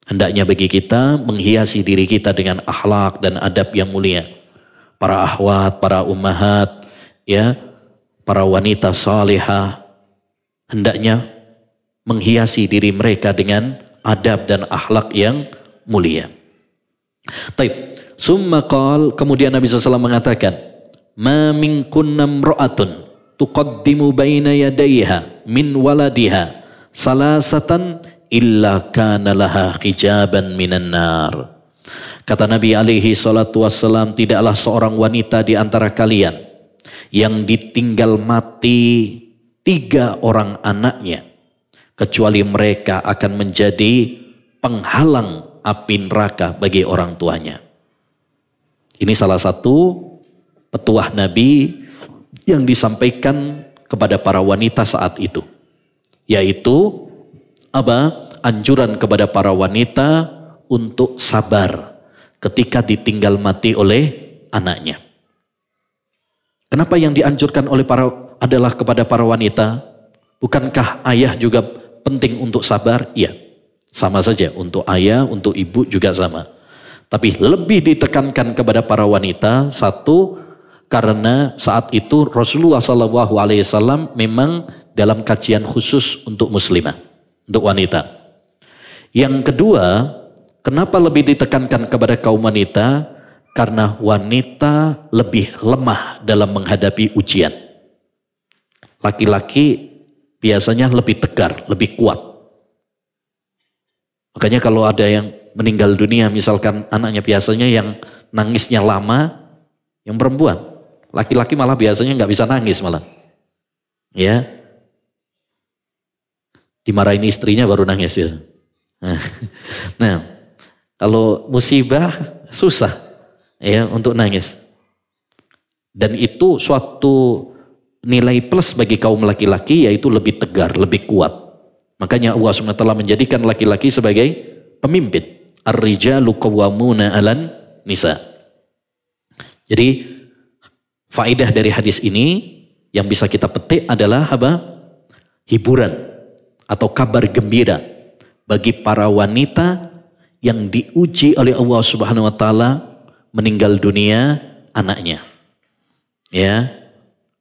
Hendaknya bagi kita menghiasi diri kita dengan akhlak dan adab yang mulia. Para akhwat, para ummahat, para wanita salihah, hendaknya menghiasi diri mereka dengan adab dan akhlak yang mulia. Taib. Summa qal, kemudian Nabi SAW mengatakan, ma minkunna imra'atun tuqaddimu baina yadayha min waladiha salasatan illa kana laha hijaban minan nar. Kata Nabi alaihi salatu wassalam, tidaklah seorang wanita di antara kalian yang ditinggal mati 3 orang anaknya, kecuali mereka akan menjadi penghalang api neraka bagi orang tuanya. Ini salah satu petuah Nabi yang disampaikan kepada para wanita saat itu. Yaitu anjuran kepada para wanita untuk sabar ketika ditinggal mati oleh anaknya. Kenapa yang dianjurkan adalah kepada para wanita? Bukankah ayah juga penting untuk sabar? Iya, sama saja, untuk ayah, untuk ibu juga sama. Tapi lebih ditekankan kepada para wanita, satu, karena saat itu Rasulullah SAW memang dalam kajian khusus untuk muslimah, untuk wanita. Yang kedua, kenapa lebih ditekankan kepada kaum wanita? Karena wanita lebih lemah dalam menghadapi ujian. Laki-laki biasanya lebih tegar, lebih kuat. Makanya kalau ada yang meninggal dunia, misalkan anaknya, biasanya yang nangisnya lama, yang perempuan. Laki-laki malah biasanya nggak bisa nangis malah. Ya, dimarahin istrinya baru nangis ya. Nah, kalau musibah susah ya untuk nangis. Dan itu suatu nilai plus bagi kaum laki-laki, yaitu lebih tegar, lebih kuat. Makanya Allah SWT menjadikan laki-laki sebagai pemimpin. Ar-rijalu qawwamuna 'alan nisa. Jadi faedah dari hadis ini yang bisa kita petik adalah hiburan atau kabar gembira bagi para wanita yang diuji oleh Allah Subhanahu wa taala meninggal dunia anaknya. Ya.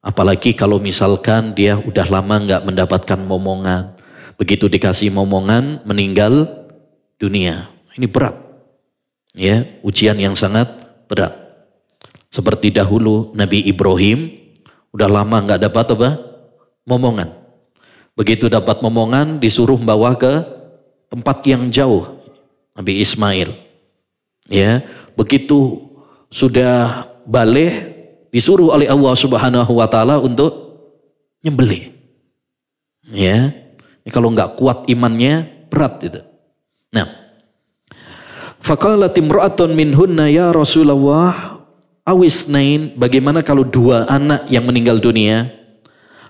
Apalagi kalau misalkan dia udah lama nggak mendapatkan momongan, begitu dikasih momongan meninggal dunia. Ini berat, ya, ujian yang sangat berat. Seperti dahulu Nabi Ibrahim udah lama nggak dapat momongan. Begitu dapat momongan disuruh bawa ke tempat yang jauh, Nabi Ismail. Ya, begitu sudah balik disuruh oleh Allah Subhanahu wa taala untuk nyembelih. Ya, kalau nggak kuat imannya berat itu. Nah, faqalat imra'atun minhunna ya Rasulullah awisnain, bagaimana kalau 2 anak yang meninggal dunia?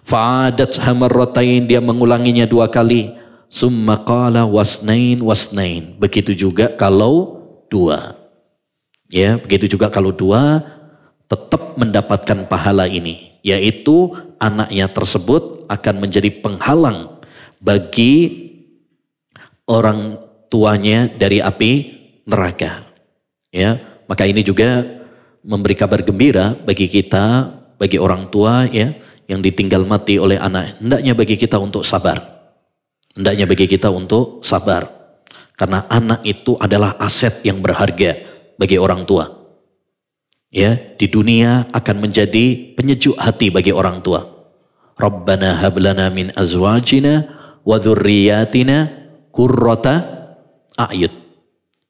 Fa'adat hamarratain, dia mengulanginya 2 kali. Summa qala wasnain wasnain, begitu juga kalau 2. Ya, begitu juga kalau 2 tetap mendapatkan pahala ini, yaitu anaknya tersebut akan menjadi penghalang bagi orang tuanya dari api neraka. Ya, maka ini juga memberi kabar gembira bagi kita, bagi orang tua ya yang ditinggal mati oleh anak. Hendaknya bagi kita untuk sabar. Hendaknya bagi kita untuk sabar. Karena anak itu adalah aset yang berharga bagi orang tua. Ya, di dunia akan menjadi penyejuk hati bagi orang tua. Rabbana hablana min azwajina wa dzurriyyatina qurrata a'yun.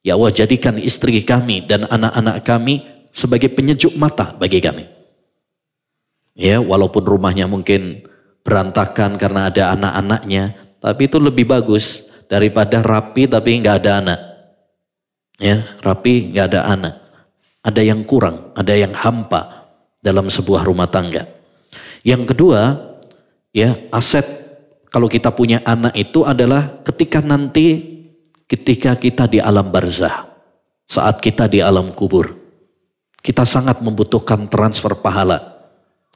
Ya Allah, jadikan istri kami dan anak-anak kami sebagai penyejuk mata bagi kami. Ya, walaupun rumahnya mungkin berantakan karena ada anak-anaknya, tapi itu lebih bagus daripada rapi tapi nggak ada anak. Ya, rapi nggak ada anak. Ada yang kurang, ada yang hampa dalam sebuah rumah tangga. Yang kedua, ya, aset kalau kita punya anak itu adalah ketika kita di alam barzah, saat kita di alam kubur, kita sangat membutuhkan transfer pahala.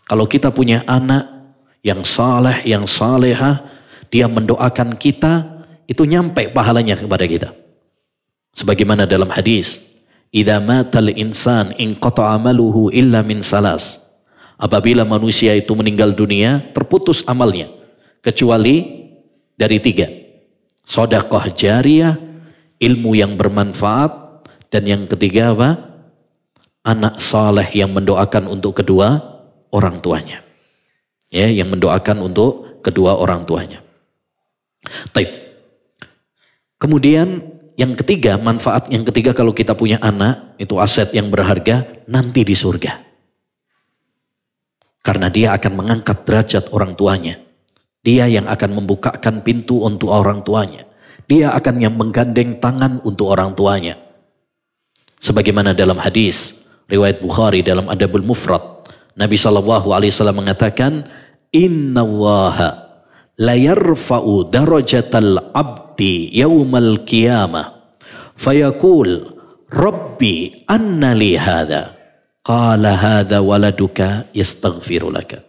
Kalau kita punya anak yang saleh, yang salehah, dia mendoakan kita, itu nyampe pahalanya kepada kita. Sebagaimana dalam hadis, idza matal insan inqata'a amaluhu illa min salas. Apabila manusia itu meninggal dunia, terputus amalnya kecuali dari 3. sedekah jariyah, ilmu yang bermanfaat, dan yang ketiga apa? Anak saleh yang mendoakan untuk kedua orang tuanya. Ya, yang mendoakan untuk kedua orang tuanya. Taib. Kemudian yang ketiga, manfaat yang ketiga kalau kita punya anak, itu aset yang berharga nanti di surga. Karena dia akan mengangkat derajat orang tuanya. Dia yang akan membukakan pintu untuk orang tuanya. Dia akan yang menggandeng tangan untuk orang tuanya. Sebagaimana dalam hadis riwayat Bukhari dalam Adabul Mufrad, Nabi SAW mengatakan, Inna Allaha la yarfa'u darajatal abdi yawmal qiyamah fayaqul Rabbi anna li hadha qala hadha waladuka yastaghfiru laka.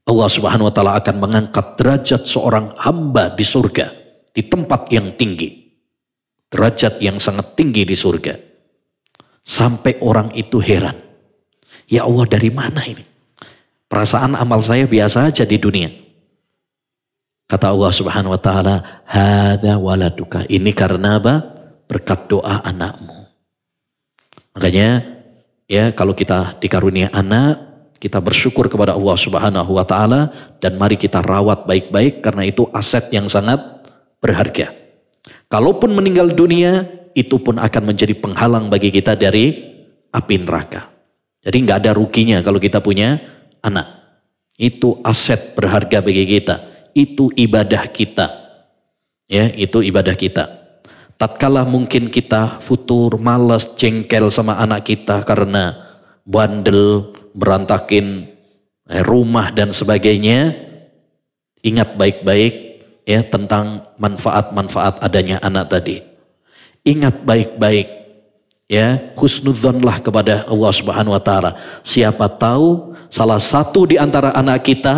Allah Subhanahu wa taala akan mengangkat derajat seorang hamba di surga di tempat yang tinggi. Derajat yang sangat tinggi di surga. Sampai orang itu heran. Ya Allah, dari mana ini? Perasaan amal saya biasa aja di dunia. Kata Allah Subhanahu wa taala, "Hadza waladuka." Ini karena apa? Berkat doa anakmu. Makanya ya, kalau kita dikarunia anak, kita bersyukur kepada Allah Subhanahu wa taala dan mari kita rawat baik-baik karena itu aset yang sangat berharga. Kalaupun meninggal dunia, itu pun akan menjadi penghalang bagi kita dari api neraka. Jadi nggak ada ruginya kalau kita punya anak. Itu aset berharga bagi kita. Itu ibadah kita. Ya, itu ibadah kita. Tatkala mungkin kita futur, malas, jengkel sama anak kita karena bandel, berantakin rumah dan sebagainya, ingat baik-baik ya tentang manfaat-manfaat adanya anak tadi. Ingat baik-baik ya, husnudzonlah kepada Allah Subhanahu wa taala. Siapa tahu salah satu di antara anak kita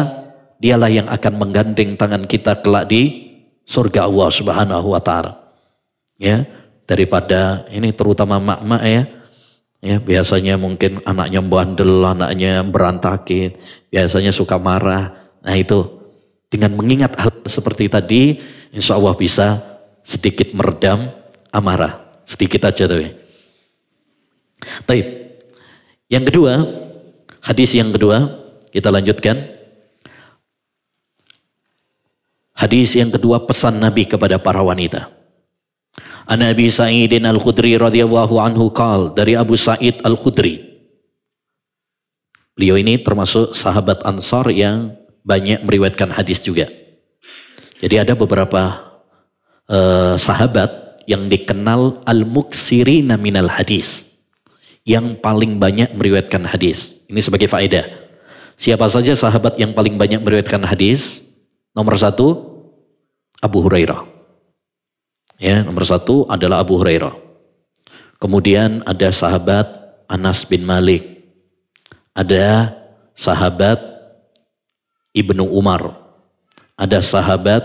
dialah yang akan menggandeng tangan kita kelak di surga Allah Subhanahu wa taala. Ya, daripada ini terutama mak-mak ya. Ya, biasanya mungkin anaknya bandel, anaknya berantakin, biasanya suka marah. Nah, itu dengan mengingat hal seperti tadi, insya Allah bisa sedikit meredam amarah. Sedikit aja tuh. Baik. Yang kedua, hadis yang kedua, kita lanjutkan. Hadis yang kedua, pesan Nabi kepada para wanita. An Abi Sa'idin Al-Khudri radhiyallahu anhu qala, dari Abu Sa'id Al-Khudri. Beliau ini termasuk sahabat Ansar yang banyak meriwayatkan hadis juga. Jadi ada beberapa sahabat yang dikenal al-muksirina minal hadis, yang paling banyak meriwayatkan hadis. Ini sebagai faedah. Siapa saja sahabat yang paling banyak meriwayatkan hadis? Nomor satu, Abu Hurairah. Ya, nomor satu adalah Abu Hurairah. Kemudian ada sahabat Anas bin Malik. Ada sahabat Ibnu Umar. Ada sahabat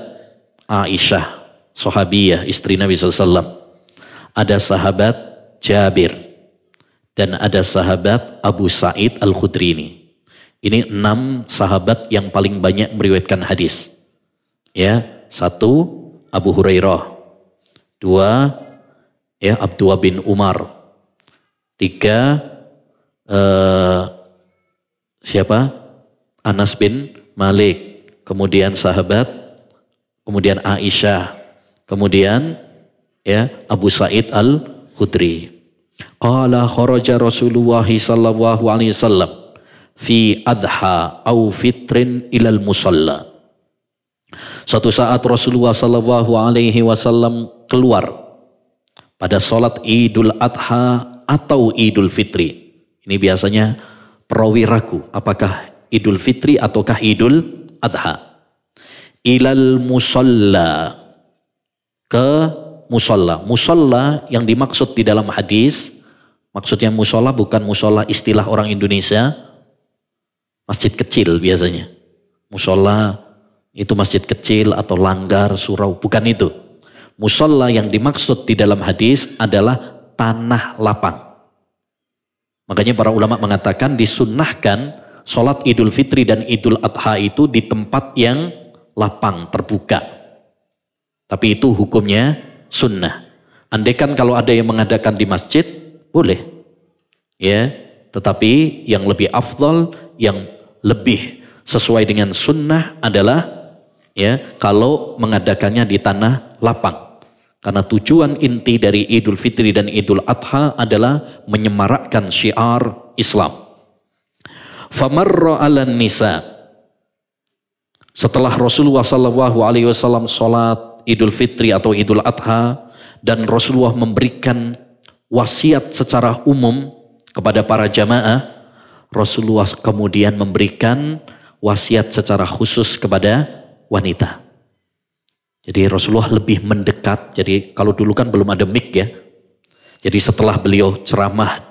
Aisyah, sahabiyah, istri Nabi SAW. Ada sahabat Jabir. Dan ada sahabat Abu Sa'id Al-Khudri ini. Ini 6 sahabat yang paling banyak meriwayatkan hadis. Ya, 1 Abu Hurairah. 2 ya Abdullah bin Umar. 3 siapa? Anas bin Malik. Kemudian sahabat, kemudian Aisyah, kemudian ya Abu Sa'id Al-Khudri. Qala kharaja Rasulullah sallallahu alaihi wasallam fi adha au fitrin ilal musalla. Suatu saat Rasulullah sallallahu alaihi wasallam keluar pada sholat Idul Adha atau Idul Fitri. Ini biasanya perawi ragu apakah Idul Fitri ataukah Idul Adha. Ilal musalla, ke musalla. Musalla yang dimaksud di dalam hadis, maksudnya musalla bukan musalla istilah orang Indonesia, masjid kecil biasanya. Musalla itu masjid kecil atau langgar, surau, bukan itu. Musalla yang dimaksud di dalam hadis adalah tanah lapang. Makanya para ulama mengatakan disunnahkan sholat Idul Fitri dan Idul Adha itu di tempat yang lapang, terbuka. Tapi itu hukumnya sunnah. Andaikan kalau ada yang mengadakan di masjid, boleh. Ya, tetapi yang lebih afdal, yang lebih sesuai dengan sunnah adalah ya kalau mengadakannya di tanah lapang. Karena tujuan inti dari Idul Fitri dan Idul Adha adalah menyemarakkan syiar Islam. Famarra 'alan nisa. Setelah Rasulullah SAW sholat Idul Fitri atau Idul Adha dan Rasulullah memberikan wasiat secara umum kepada para jamaah, Rasulullah kemudian memberikan wasiat secara khusus kepada wanita. Jadi Rasulullah lebih mendekat. Jadi kalau dulu kan belum ada mic ya. Jadi setelah beliau ceramah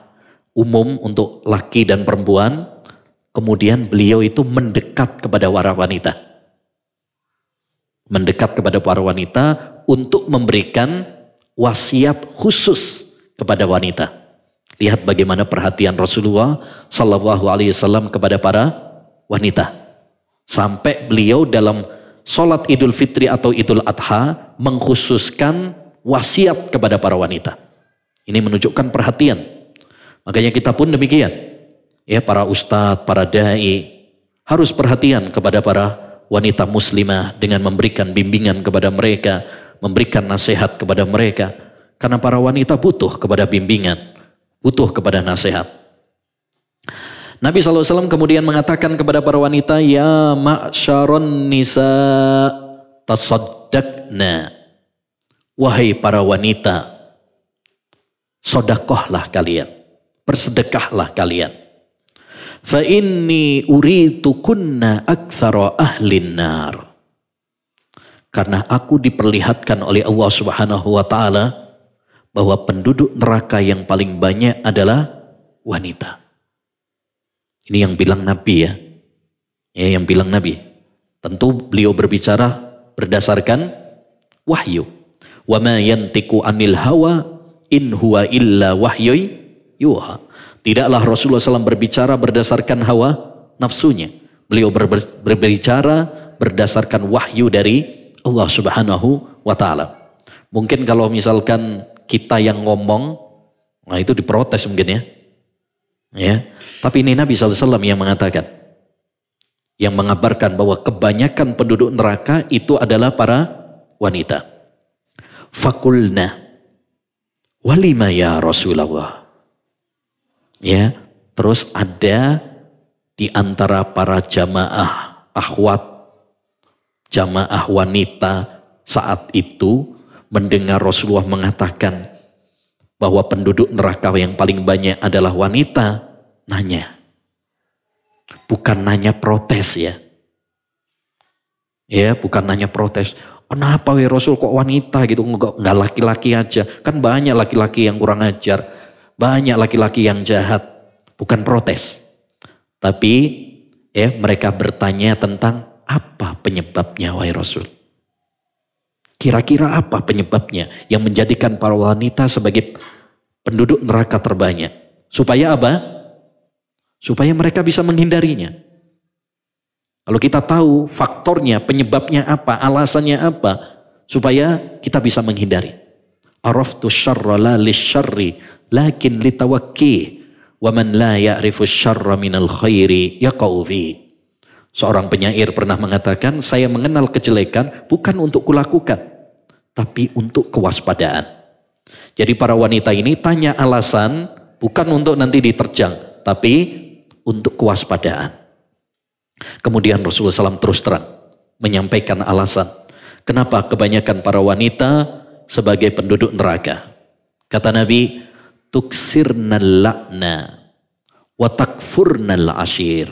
umum untuk laki dan perempuan, kemudian beliau itu mendekat kepada para wanita. Mendekat kepada para wanita untuk memberikan wasiat khusus kepada wanita. Lihat bagaimana perhatian Rasulullah SAW kepada para wanita. Sampai beliau dalam sholat Idul Fitri atau Idul Adha mengkhususkan wasiat kepada para wanita. Ini menunjukkan perhatian. Makanya kita pun demikian. Ya, para ustadz, para dai harus perhatian kepada para wanita muslimah dengan memberikan bimbingan kepada mereka, memberikan nasihat kepada mereka. Karena para wanita butuh kepada bimbingan, butuh kepada nasihat. Nabi SAW kemudian mengatakan kepada para wanita, ya ma'syaron nisa tasaddaqna. Wahai para wanita, sodakohlah kalian, bersedekahlah kalian. Fa inni uritukunna aktsara ahlin nar. Karena aku diperlihatkan oleh Allah Subhanahu wa taala bahwa penduduk neraka yang paling banyak adalah wanita. Ini yang bilang Nabi ya. Ya, yang bilang Nabi. Tentu beliau berbicara berdasarkan wahyu. Wa ma yantiqu anil hawa in huwa illa wahyu yuha. Tidaklah Rasulullah SAW berbicara berdasarkan hawa nafsunya. Beliau berbicara berdasarkan wahyu dari Allah Subhanahu wa taala. Mungkin kalau misalkan kita yang ngomong, nah itu diprotes mungkin ya. Ya, tapi ini Nabi SAW yang mengatakan, yang mengabarkan bahwa kebanyakan penduduk neraka itu adalah para wanita. Fakulna walima ya Rasulullah. Ya, terus ada di antara para jamaah akhwat, jamaah wanita saat itu mendengar Rasulullah mengatakan bahwa penduduk neraka yang paling banyak adalah wanita, nanya. Bukan nanya protes ya. Ya, bukan nanya protes. Kenapa ya Rasul kok wanita gitu, enggak laki-laki aja. Kan banyak laki-laki yang kurang ajar, banyak laki-laki yang jahat. Bukan protes. Tapi ya mereka bertanya tentang apa penyebabnya wahai Rasul. Kira-kira apa penyebabnya yang menjadikan para wanita sebagai penduduk neraka terbanyak? Supaya apa? Supaya mereka bisa menghindarinya. Kalau kita tahu faktornya, penyebabnya apa, alasannya apa, supaya kita bisa menghindari. Araftu syarra la lisyarri lakin litawakki wa man la ya'rifu syarra minal khairi yaqa'u fi. Seorang penyair pernah mengatakan, saya mengenal kejelekan bukan untuk kulakukan, tapi untuk kewaspadaan. Jadi para wanita ini tanya alasan bukan untuk nanti diterjang, tapi untuk kewaspadaan. Kemudian Rasulullah SAW terus terang menyampaikan alasan kenapa kebanyakan para wanita sebagai penduduk neraka. Kata Nabi, tuksirnal la'na wa takfurnal ashir.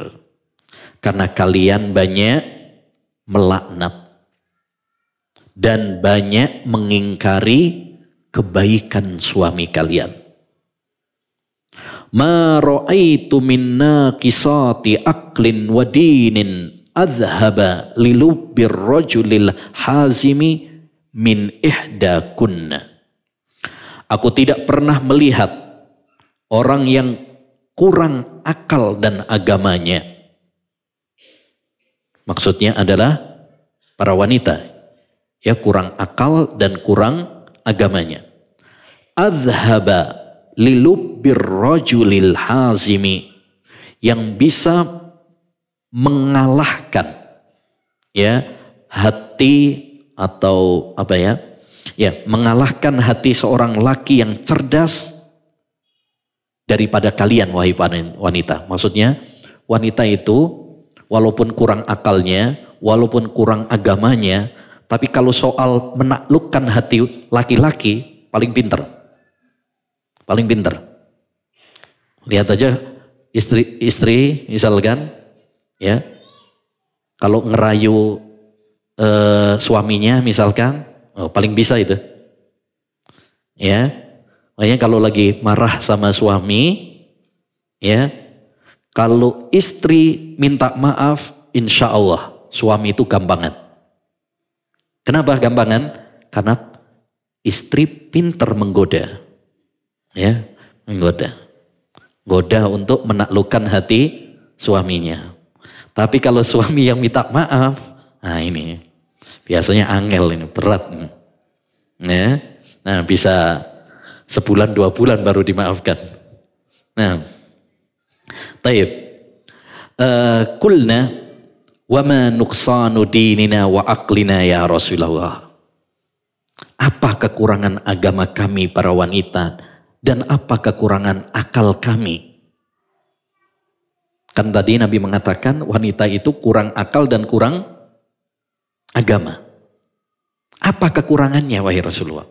Karena kalian banyak melaknat dan banyak mengingkari kebaikan suami kalian. Ma ra'aitu min naqisati aqlin wa dinin azhaba lilubbir rajulil hazimi min ihdakunna. Aku tidak pernah melihat orang yang kurang akal dan agamanya. Maksudnya adalah para wanita Ya, kurang akal dan kurang agamanya. Adhaba lilubbir rajulil hazimi, yang bisa mengalahkan ya hati atau apa ya? Ya, mengalahkan hati seorang laki yang cerdas daripada kalian wahai wanita. Maksudnya wanita itu walaupun kurang akalnya, walaupun kurang agamanya, tapi kalau soal menaklukkan hati laki-laki paling pinter. Paling pinter. Lihat aja istri misalkan ya, kalau ngerayu suaminya misalkan, paling bisa itu. Ya. Makanya kalau lagi marah sama suami, ya, kalau istri minta maaf, insya Allah suami itu gampangan. Kenapa gampangan? Karena istri pinter menggoda, ya, menggoda untuk menaklukkan hati suaminya. Tapi kalau suami yang minta maaf, nah ini biasanya angel, ini berat, ya, nah bisa sebulan 2 bulan baru dimaafkan. Nah, taib. Kulna wa ma nuqsanu dinina wa aqlina ya Rasulullah. Apa kekurangan agama kami para wanita dan apa kekurangan akal kami? Kan tadi Nabi mengatakan wanita itu kurang akal dan kurang agama. Apa kekurangannya wahai Rasulullah?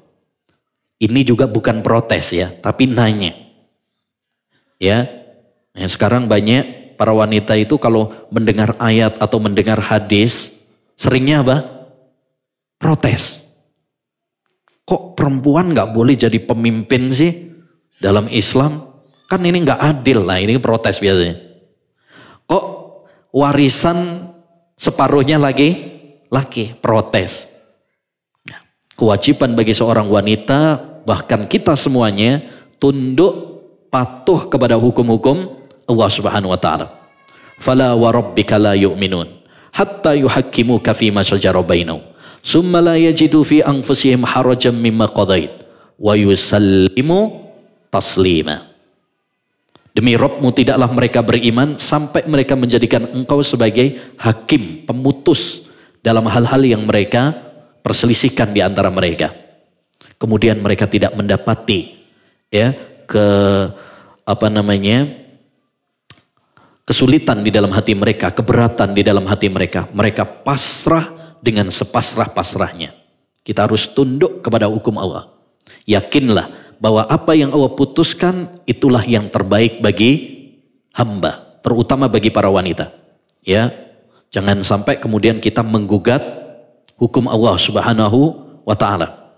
Ini juga bukan protes ya, tapi nanya. Ya, sekarang banyak para wanita itu kalau mendengar ayat atau mendengar hadis, seringnya apa? Protes. Kok perempuan gak boleh jadi pemimpin sih dalam Islam? Kan ini gak adil. Nah ini protes biasanya. Kok warisan separuhnya laki? Protes. Kewajiban bagi seorang wanita, bahkan kita semuanya, tunduk patuh kepada hukum-hukum Allah Subhanahu wa taala. Fala wa rabbika la yu'minun hatta yuhakkimuka fima shajara bainahum summa la yajidu fi anfusihim harajan mimma qadait wa yusallimu taslima. Demi Rabbmu tidaklah mereka beriman sampai mereka menjadikan engkau sebagai hakim, pemutus dalam hal-hal yang mereka perselisihkan di antara mereka. Kemudian mereka tidak mendapati ya kesulitan di dalam hati mereka, keberatan di dalam hati mereka. Mereka pasrah dengan sepasrah-pasrahnya. Kita harus tunduk kepada hukum Allah. Yakinlah bahwa apa yang Allah putuskan itulah yang terbaik bagi hamba, terutama bagi para wanita. Ya, jangan sampai kemudian kita menggugat hukum Allah Subhanahu wa taala.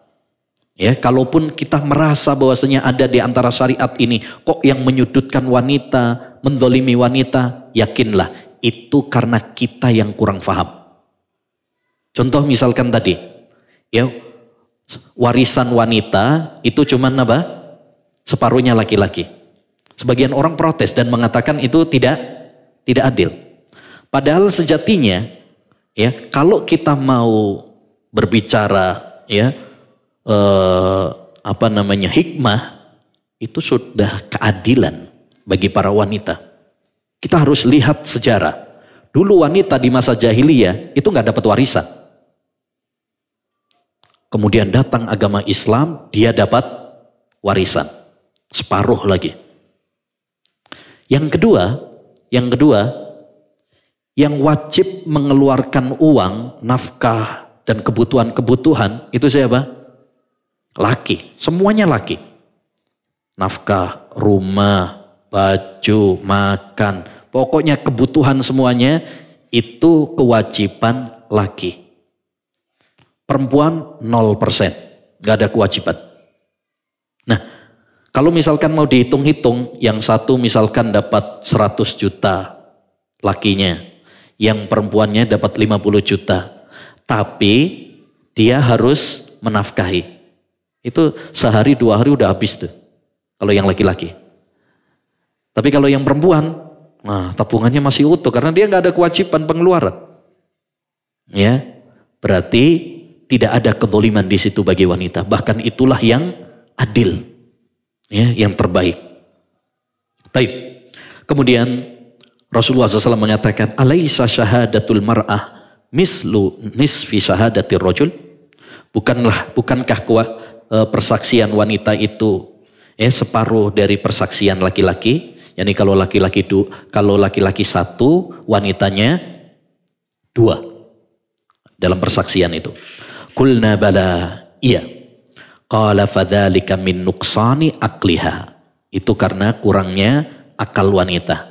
Ya, kalaupun kita merasa bahwasanya ada di antara syariat ini kok yang menyudutkan wanita, menzalimi wanita, yakinlah itu karena kita yang kurang paham. Contoh misalkan tadi, ya, warisan wanita itu cuman apa? Separuhnya laki-laki. Sebagian orang protes dan mengatakan itu tidak adil. Padahal sejatinya ya, kalau kita mau berbicara ya hikmah, itu sudah keadilan bagi para wanita. Kita harus lihat sejarah. Dulu wanita di masa jahiliyah itu nggak dapat warisan. Kemudian datang agama Islam, dia dapat warisan separuh lagi. Yang kedua, yang wajib mengeluarkan uang, nafkah, dan kebutuhan itu siapa? Laki. Semuanya laki. Nafkah, rumah, baju, makan. Pokoknya kebutuhan semuanya itu kewajiban laki. Perempuan 0%. Gak ada kewajiban. Nah, kalau misalkan mau dihitung-hitung, yang satu misalkan dapat 100 juta lakinya, yang perempuannya dapat 50 juta. Tapi dia harus menafkahi. Itu sehari 2 hari udah habis tuh. Kalau yang laki-laki. Tapi kalau yang perempuan, nah tabungannya masih utuh karena dia nggak ada kewajiban pengeluaran. Ya, berarti tidak ada kezaliman di situ bagi wanita. Bahkan itulah yang adil, ya, yang terbaik. Taib. Kemudian Rasulullah SAW mengatakan, alaisa syahadatul mar'ah mislu nisfi syahadatir rajul? Bukankah persaksian wanita itu separuh dari persaksian laki-laki? Yani kalau laki-laki satu, wanitanya dua dalam persaksian itu. Qulna bala, iya. Qala fadzalika min nuqsani aqliha. Itu karena kurangnya akal wanita.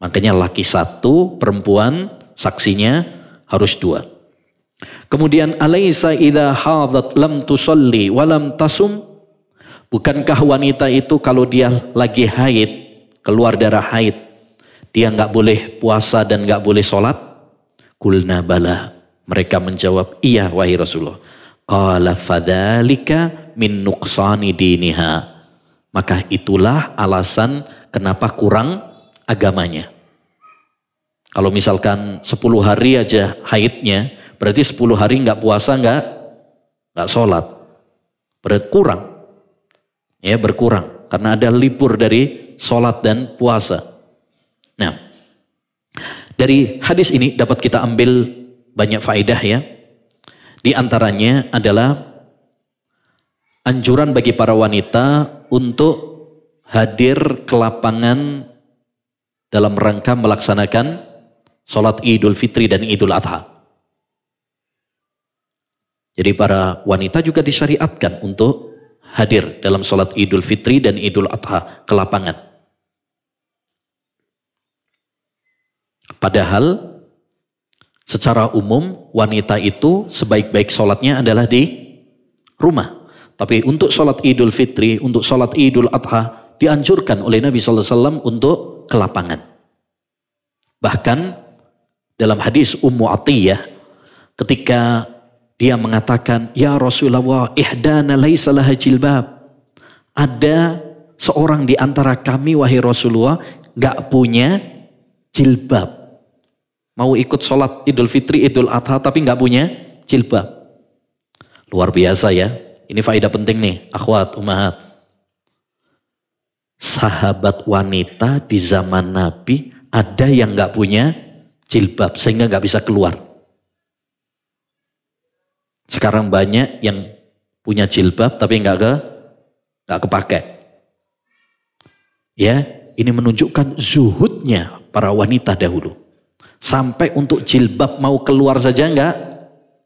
Makanya laki satu, perempuan saksinya harus dua. Kemudian alaisa idza hadat lam tusalli wa lam tasum? Bukankah wanita itu kalau dia lagi haid, keluar darah haid, dia nggak boleh puasa dan nggak boleh sholat? Qulna bala. Mereka menjawab, iya wahai Rasulullah. Qala fadzalika min nuqsani diniha. Maka itulah alasan kenapa kurang agamanya. Kalau misalkan 10 hari aja haidnya, berarti 10 hari nggak puasa, nggak sholat. Berarti kurang. Ya, berkurang. Karena ada libur dari sholat dan puasa. Nah, dari hadis ini dapat kita ambil banyak faedah ya. Di antaranya adalah anjuran bagi para wanita untuk hadir ke lapangan dalam rangka melaksanakan sholat Idul Fitri dan Idul Adha. Jadi para wanita juga disyariatkan untuk hadir dalam sholat Idul Fitri dan Idul Adha ke lapangan. Padahal secara umum wanita itu sebaik-baik sholatnya adalah di rumah. Tapi untuk sholat Idul Fitri, untuk sholat Idul Adha dianjurkan oleh Nabi SAW untuk ke lapangan. Bahkan dalam hadis Ummu Atiyah ketika dia mengatakan, ya Rasulullah, ihdana laisa laha jilbab. Ada seorang di antara kami wahai Rasulullah gak punya jilbab. Mau ikut sholat Idul Fitri, Idul Adha tapi gak punya jilbab. Luar biasa ya. Ini faedah penting nih, akhwat, ummahat. Sahabat wanita di zaman Nabi ada yang gak punya jilbab sehingga gak bisa keluar. Sekarang banyak yang punya jilbab tapi gak kepake. Ya, ini menunjukkan zuhudnya para wanita dahulu. Sampai untuk jilbab mau keluar saja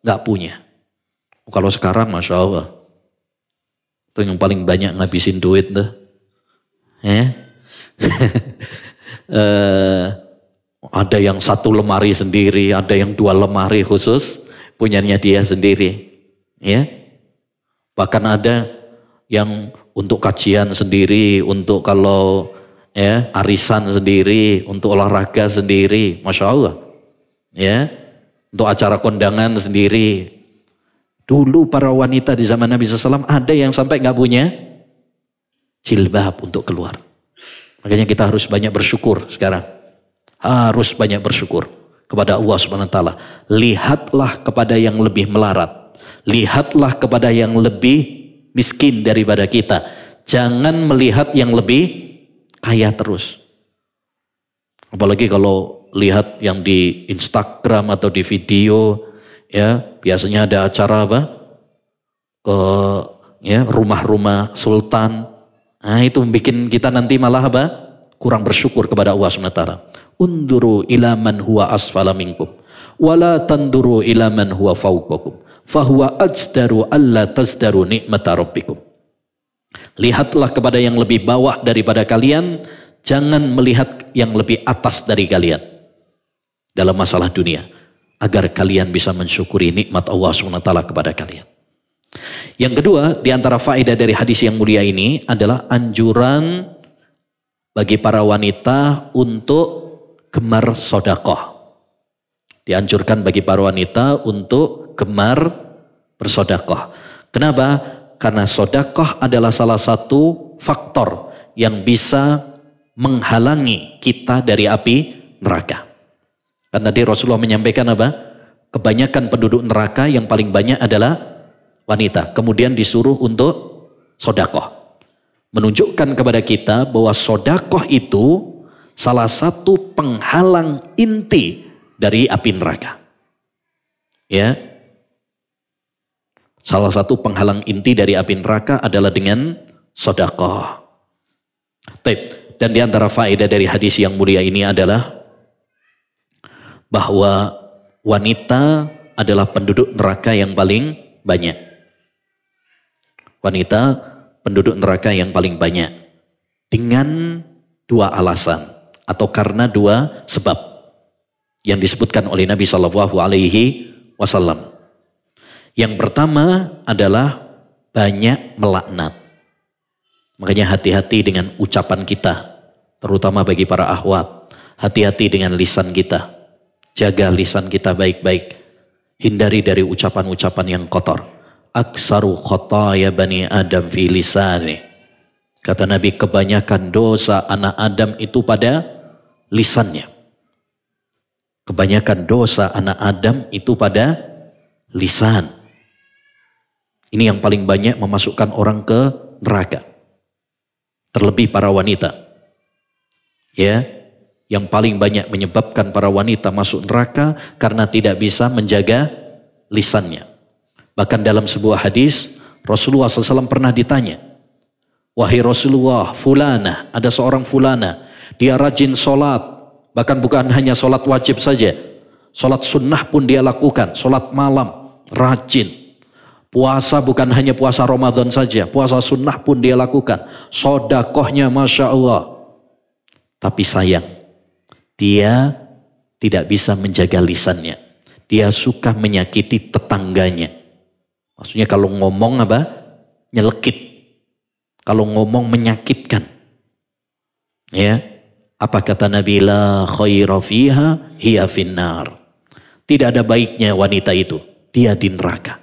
gak punya. Kalau sekarang Masya Allah, itu yang paling banyak ngabisin duit tuh. Ada yang 1 lemari sendiri, ada yang 2 lemari khusus punyanya dia sendiri, ya. Bahkan ada yang untuk kajian sendiri, untuk kalau arisan sendiri, untuk olahraga sendiri, Masya Allah, ya. Untuk acara kondangan sendiri. Dulu para wanita di zaman Nabi SAW ada yang sampai nggak punya jilbab untuk keluar. Makanya kita harus banyak bersyukur sekarang. Harus banyak bersyukur kepada Allah SWT. Lihatlah kepada yang lebih melarat. Lihatlah kepada yang lebih miskin daripada kita. Jangan melihat yang lebih kaya terus. Apalagi kalau lihat yang di Instagram atau di video, ya biasanya ada acara apa? Rumah-rumah sultan. Nah itu bikin kita nanti malah apa? Kurang bersyukur kepada Allah SWT. Unduru ila man huwa asfala minkum wala tanduru ila man huwa fawqakum fahuwa ajdaru alla tazdaru nikmata rabbikum. Lihatlah kepada yang lebih bawah daripada kalian, jangan melihat yang lebih atas dari kalian dalam masalah dunia, agar kalian bisa mensyukuri nikmat Allah SWT kepada kalian. Yang kedua, di antara faedah dari hadis yang mulia ini adalah anjuran bagi para wanita untuk gemar sodakoh. Dianjurkan bagi para wanita untuk gemar bersodakoh. Kenapa? Karena sodakoh adalah salah satu faktor yang bisa menghalangi kita dari api neraka. Karena Rasulullah menyampaikan apa? kebanyakan penduduk neraka yang paling banyak adalah wanita. Kemudian disuruh untuk sodakoh. Menunjukkan kepada kita bahwa sodakoh itu salah satu penghalang inti dari api neraka. Ya, salah satu penghalang inti dari api neraka adalah dengan sodakoh. Dan di antara faedah dari hadis yang mulia ini adalah bahwa wanita adalah penduduk neraka yang paling banyak. Wanita penduduk neraka yang paling banyak. Dengan dua alasan atau karena dua sebab yang disebutkan oleh Nabi SAW. Yang pertama adalah banyak melaknat. Makanya hati-hati dengan ucapan kita, terutama bagi para akhwat. Hati-hati dengan lisan kita. Jaga lisan kita baik-baik. Hindari dari ucapan-ucapan yang kotor. Aksaru khotaya bani Adam fi lisani. Kata Nabi, kebanyakan dosa anak Adam itu pada lisannya. Kebanyakan dosa anak Adam itu pada lisan. Ini yang paling banyak memasukkan orang ke neraka. Terlebih para wanita. Ya, yang paling banyak menyebabkan para wanita masuk neraka karena tidak bisa menjaga lisannya. Bahkan dalam sebuah hadis, Rasulullah SAW pernah ditanya, wahai Rasulullah, fulana, ada seorang fulana, dia rajin sholat, bahkan bukan hanya sholat wajib saja, sholat sunnah pun dia lakukan, sholat malam, rajin. Puasa bukan hanya puasa Ramadan saja, puasa sunnah pun dia lakukan. Sodakohnya Masya Allah. Tapi sayang, dia tidak bisa menjaga lisannya. Dia suka menyakiti tetangganya. Maksudnya kalau ngomong apa? Nyelekit. Kalau ngomong menyakitkan. Ya. Apa kata Nabi? La khaira fiha hiya finnar. Tidak ada baiknya wanita itu. Dia di neraka.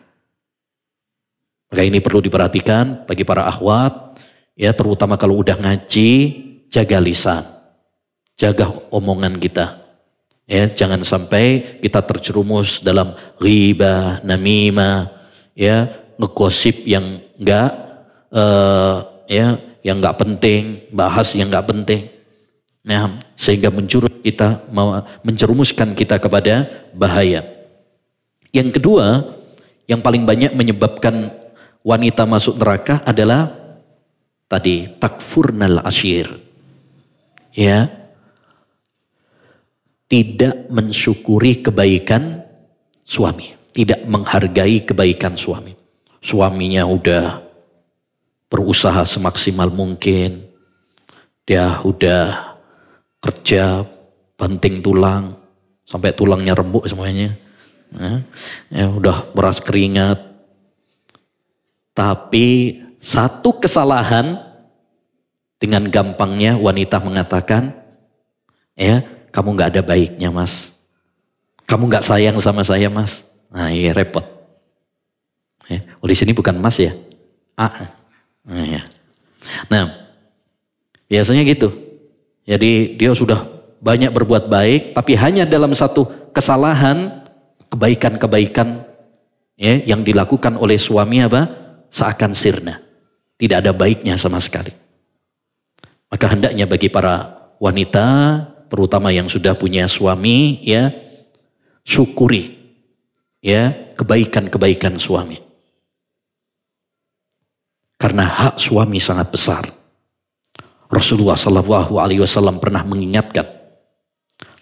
Maka ini perlu diperhatikan bagi para akhwat, ya, terutama kalau udah ngaji, jaga lisan, jaga omongan kita, ya, jangan sampai kita terjerumus dalam ghibah, namimah, ya, ngegosip yang enggak, ya, yang enggak penting, bahas yang enggak penting, ya, sehingga menjerumuskan kita kepada bahaya. Yang kedua, yang paling banyak menyebabkan wanita masuk neraka adalah tadi takfurnal ashir. Ya. Tidak mensyukuri kebaikan suami, tidak menghargai kebaikan suami. Suaminya udah berusaha semaksimal mungkin. Dia udah kerja banting tulang sampai tulangnya rembuk semuanya. Ya, udah beras keringat. Tapi satu kesalahan, dengan gampangnya wanita mengatakan, ya, kamu gak ada baiknya mas. Kamu gak sayang sama saya mas. Nah iya repot. Ya, di sini bukan mas ya. Nah, ya. Nah biasanya gitu. Jadi dia sudah banyak berbuat baik, tapi hanya dalam satu kesalahan, kebaikan-kebaikan, ya, yang dilakukan oleh suami apa? Seakan sirna. Tidak ada baiknya sama sekali. Maka hendaknya bagi para wanita, terutama yang sudah punya suami, ya, syukuri, ya, kebaikan-kebaikan suami. Karena hak suami sangat besar. Rasulullah SAW pernah mengingatkan,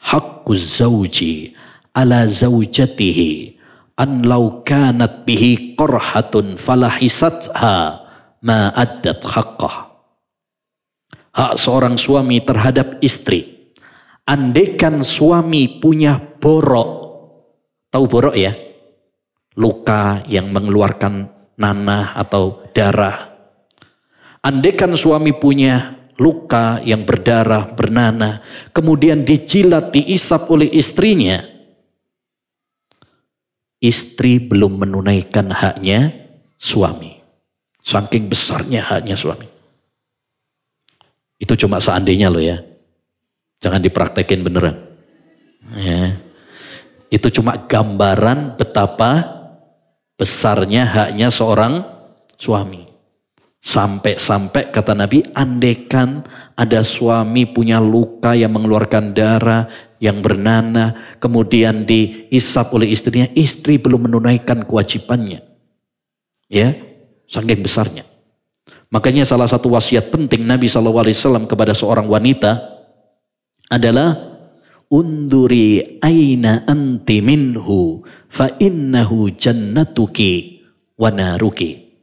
haqquz zawji ala zawjatihi an law kanat bihi qarhatun falahisatha ma addat haqqah. Hak seorang suami terhadap istri, andaikan suami punya borok, tahu borok ya? Luka yang mengeluarkan nanah atau darah. Andaikan suami punya luka yang berdarah, bernanah, kemudian dijilat, diisap oleh istrinya, istri belum menunaikan haknya suami. Saking besarnya haknya suami. Itu cuma seandainya loh ya. Jangan dipraktekin beneran. Ya. Itu cuma gambaran betapa besarnya haknya seorang suami. Sampai-sampai kata Nabi, andaikan ada suami punya luka yang mengeluarkan darah, yang bernanah, kemudian diisap oleh istrinya, istri belum menunaikan kewajibannya. Ya, saking besarnya. Makanya salah satu wasiat penting Nabi SAW kepada seorang wanita adalah unduri aina anti minhu fa innahu jannatuki wa naruki.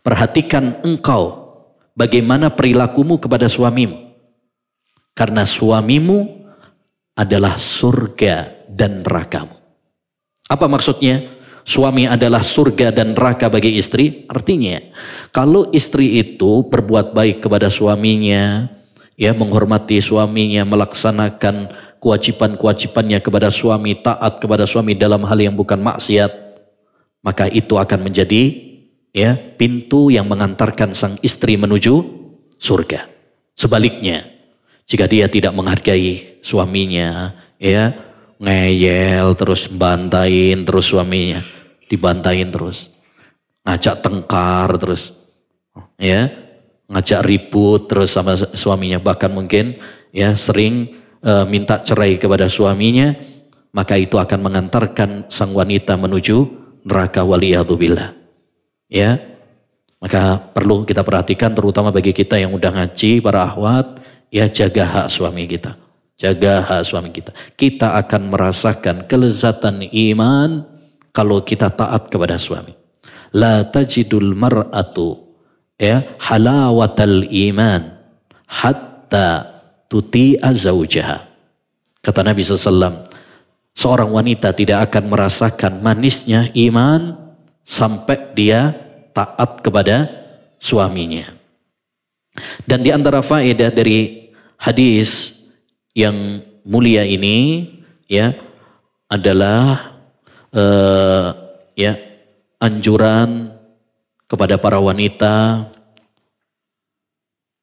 Perhatikan engkau bagaimana perilakumu kepada suamimu. Karena suamimu adalah surga dan nerakamu. Apa maksudnya? Suami adalah surga dan neraka bagi istri. Artinya, kalau istri itu berbuat baik kepada suaminya, ya menghormati suaminya, melaksanakan kewajiban-kewajibannya kepada suami, taat kepada suami dalam hal yang bukan maksiat, maka itu akan menjadi ya pintu yang mengantarkan sang istri menuju surga. Sebaliknya, jika dia tidak menghargai suaminya, ya ngeyel terus, bantain terus suaminya, dibantain terus, ngajak tengkar terus, ya ngajak ribut terus sama suaminya, bahkan mungkin ya sering minta cerai kepada suaminya, maka itu akan mengantarkan sang wanita menuju neraka waliyadzubillah. Ya, maka perlu kita perhatikan terutama bagi kita yang udah ngaji, para akhwat, ya jaga hak suami kita. Jaga hak suami kita. Kita akan merasakan kelezatan iman kalau kita taat kepada suami. La tajidul mar'atu ya halawatal iman hatta tuti'a zawjaha. Kata Nabi SAW, seorang wanita tidak akan merasakan manisnya iman sampai dia taat kepada suaminya. Dan di antara faedah dari hadis yang mulia ini ya adalah ya anjuran kepada para wanita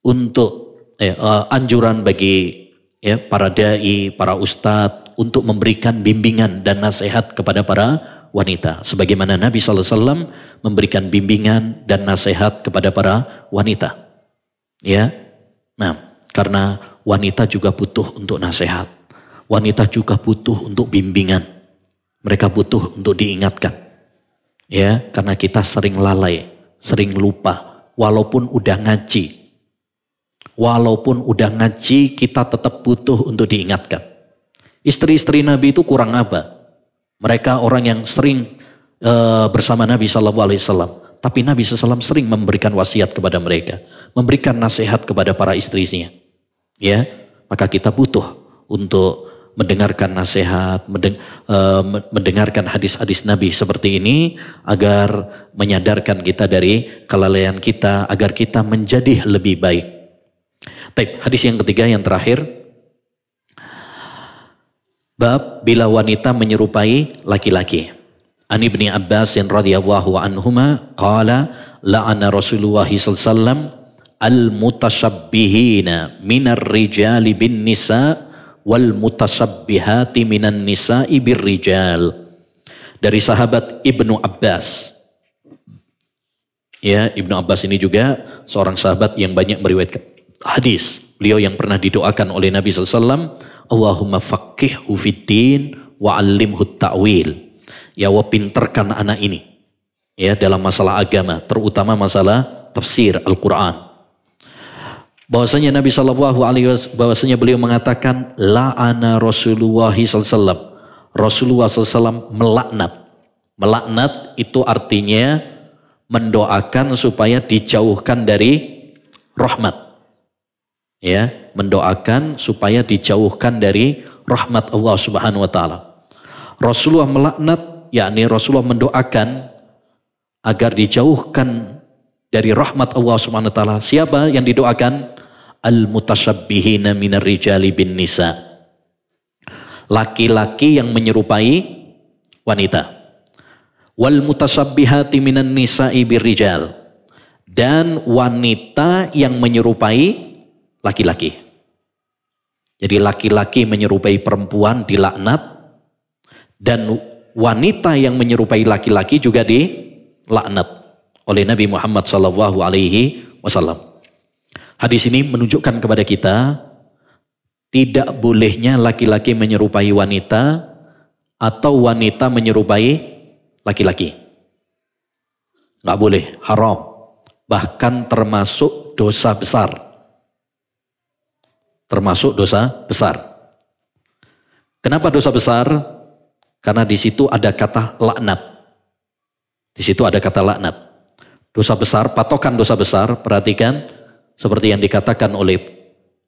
untuk anjuran bagi ya para dai, para ustadz untuk memberikan bimbingan dan nasihat kepada para wanita, sebagaimana Nabi SAW memberikan bimbingan dan nasihat kepada para wanita. Ya, nah, karena wanita juga butuh untuk nasihat, wanita juga butuh untuk bimbingan, mereka butuh untuk diingatkan. Ya, karena kita sering lalai, sering lupa, walaupun udah ngaji, kita tetap butuh untuk diingatkan. Istri-istri Nabi itu kurang apa? Mereka orang yang sering bersama Nabi SAW. Tapi Nabi SAW sering memberikan wasiat kepada mereka. Memberikan nasihat kepada para istrinya. Ya, maka kita butuh untuk mendengarkan nasihat, mendengarkan hadis-hadis Nabi seperti ini. Agar menyadarkan kita dari kelalaian kita. Agar kita menjadi lebih baik. Baik, hadis yang ketiga yang terakhir. Bab bila wanita menyerupai laki-laki. An Ibni Abbas radhiyallahu anhuma qala la'ana Rasulullah sallallahu alaihi wasallam al-mutashabbihina minar rijali bin nisa wal mutashabbihati minan nisa'i bir rijal. Dari sahabat Ibnu Abbas. Ya, Ibnu Abbas ini juga seorang sahabat yang banyak meriwayatkan hadis. Beliau yang pernah didoakan oleh Nabi SAW, Allahumma faqihhu fiddin wa 'allimhu ta'wil. Ya Allah, pinterkan anak ini ya dalam masalah agama, terutama masalah tafsir Al-Quran. Bahwasanya Nabi SAW, bahwasanya beliau mengatakan la'ana Rasulullah SAW. Rasulullah SAW melaknat. Melaknat itu artinya mendoakan supaya dijauhkan dari rahmat. Ya, mendoakan supaya dijauhkan dari rahmat Allah Subhanahu wa taala. Rasulullah melaknat, yakni Rasulullah mendoakan agar dijauhkan dari rahmat Allah Subhanahu wa taala. Siapa yang didoakan? Al-mutasyabbihina minar rijali bin nisa. Laki-laki yang menyerupai wanita. Wal mutasyabbihati minan nisa'i bir rijal. Dan wanita yang menyerupai laki-laki. Jadi laki-laki menyerupai perempuan dilaknat, Dan wanita yang menyerupai laki-laki juga dilaknat oleh Nabi Muhammad SAW. Hadis ini menunjukkan kepada kita tidak bolehnya laki-laki menyerupai wanita atau wanita menyerupai laki-laki. Nggak boleh, haram. Bahkan termasuk dosa besar. Termasuk dosa besar. Kenapa dosa besar? Karena di situ ada kata laknat. Di situ ada kata laknat. Dosa besar, patokan dosa besar, perhatikan seperti yang dikatakan oleh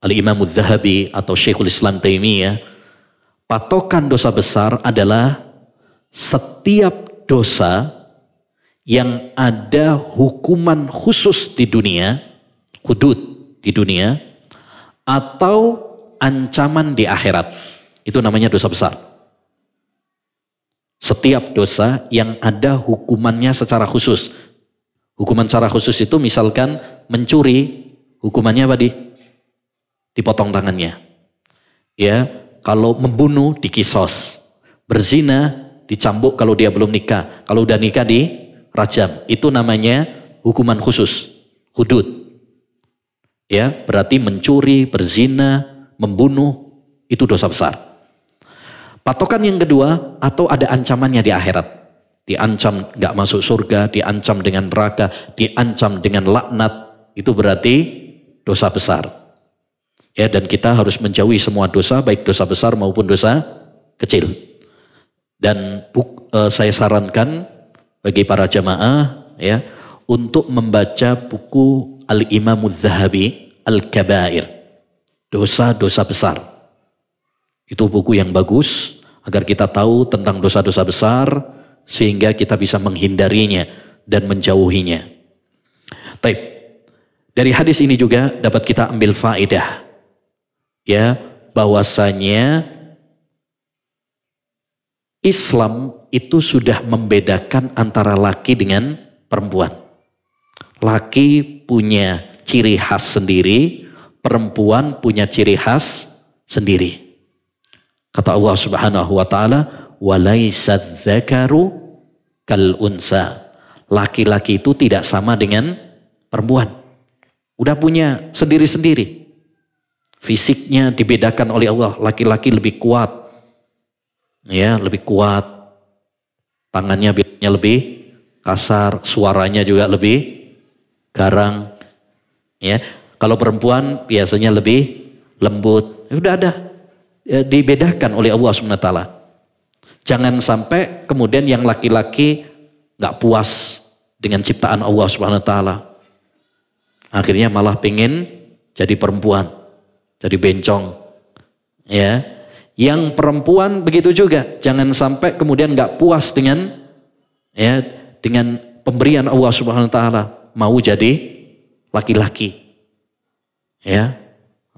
Al-Imam Az-Zahabi atau Syekhul Islam Taimiyah. Patokan dosa besar adalah setiap dosa yang ada hukuman khusus di dunia, hudud di dunia, atau ancaman di akhirat. Itu namanya dosa besar. Setiap dosa yang ada hukumannya secara khusus. Hukuman secara khusus itu misalkan mencuri, hukumannya apa? Dipotong tangannya. Ya, kalau membunuh dikisos. Berzina dicambuk kalau dia belum nikah. Kalau udah nikah dirajam. Itu namanya hukuman khusus, hudud. Ya, berarti mencuri, berzina, membunuh itu dosa besar. Patokan yang kedua, atau ada ancamannya di akhirat. Diancam gak masuk surga, diancam dengan neraka, diancam dengan laknat. Itu berarti dosa besar. Ya, dan kita harus menjauhi semua dosa, baik dosa besar maupun dosa kecil. Dan saya sarankan bagi para jamaah ya untuk membaca buku Al-Imam Az-Zahabi Al-Kabair, dosa-dosa besar. Itu buku yang bagus agar kita tahu tentang dosa-dosa besar sehingga kita bisa menghindarinya dan menjauhinya. Baik. Dari hadis ini juga dapat kita ambil faedah ya bahwasanya Islam itu sudah membedakan antara laki dengan perempuan. Laki punya ciri khas sendiri, perempuan punya ciri khas sendiri. Kata Allah Subhanahu wa taala, "Walaisad dzakaru kal unsa." Laki-laki itu tidak sama dengan perempuan. Udah punya sendiri-sendiri. Fisiknya dibedakan oleh Allah, laki-laki lebih kuat. Ya, lebih kuat. Tangannya biasanya lebih kasar, suaranya juga lebih garang. Ya, kalau perempuan biasanya lebih lembut. Sudah ada ya, dibedakan oleh Allah SWT. Jangan sampai kemudian yang laki-laki nggak puas dengan ciptaan Allah SWT. Akhirnya malah pengen jadi perempuan, jadi bencong. Ya. Yang perempuan begitu juga, jangan sampai kemudian nggak puas dengan ya dengan pemberian Allah Subhanahu wa taala, mau jadi laki-laki. Ya.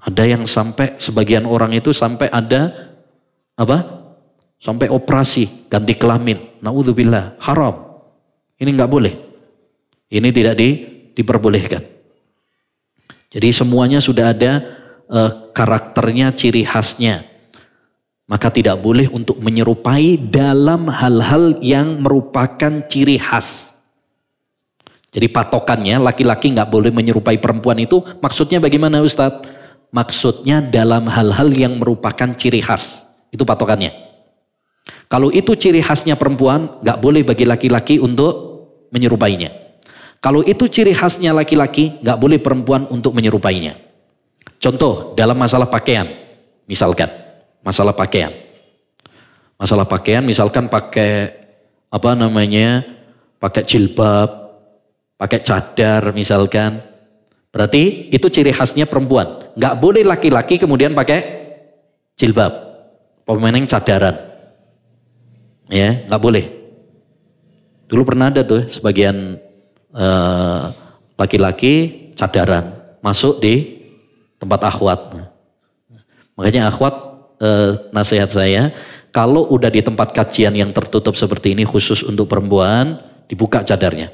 Ada yang sampai sebagian orang itu sampai ada apa? Sampai operasi ganti kelamin. Naudzubillah, haram. Ini nggak boleh. Ini tidak diperbolehkan. Jadi semuanya sudah ada karakternya, ciri khasnya. Maka tidak boleh untuk menyerupai dalam hal-hal yang merupakan ciri khas. Jadi patokannya laki-laki nggak boleh menyerupai perempuan itu maksudnya bagaimana Ustadz? Maksudnya dalam hal-hal yang merupakan ciri khas. Itu patokannya. Kalau itu ciri khasnya perempuan, nggak boleh bagi laki-laki untuk menyerupainya. Kalau itu ciri khasnya laki-laki, nggak boleh perempuan untuk menyerupainya. Contoh dalam masalah pakaian, misalkan. Masalah pakaian. Masalah pakaian misalkan pakai apa namanya? Pakai jilbab, pakai cadar misalkan. Berarti itu ciri khasnya perempuan. Nggak boleh laki-laki kemudian pakai jilbab. Pemenang cadaran. Ya, nggak boleh. Dulu pernah ada tuh sebagian laki-laki cadaran masuk di tempat akhwat. Makanya akhwat nasihat saya, kalau udah di tempat kajian yang tertutup seperti ini khusus untuk perempuan, dibuka cadarnya.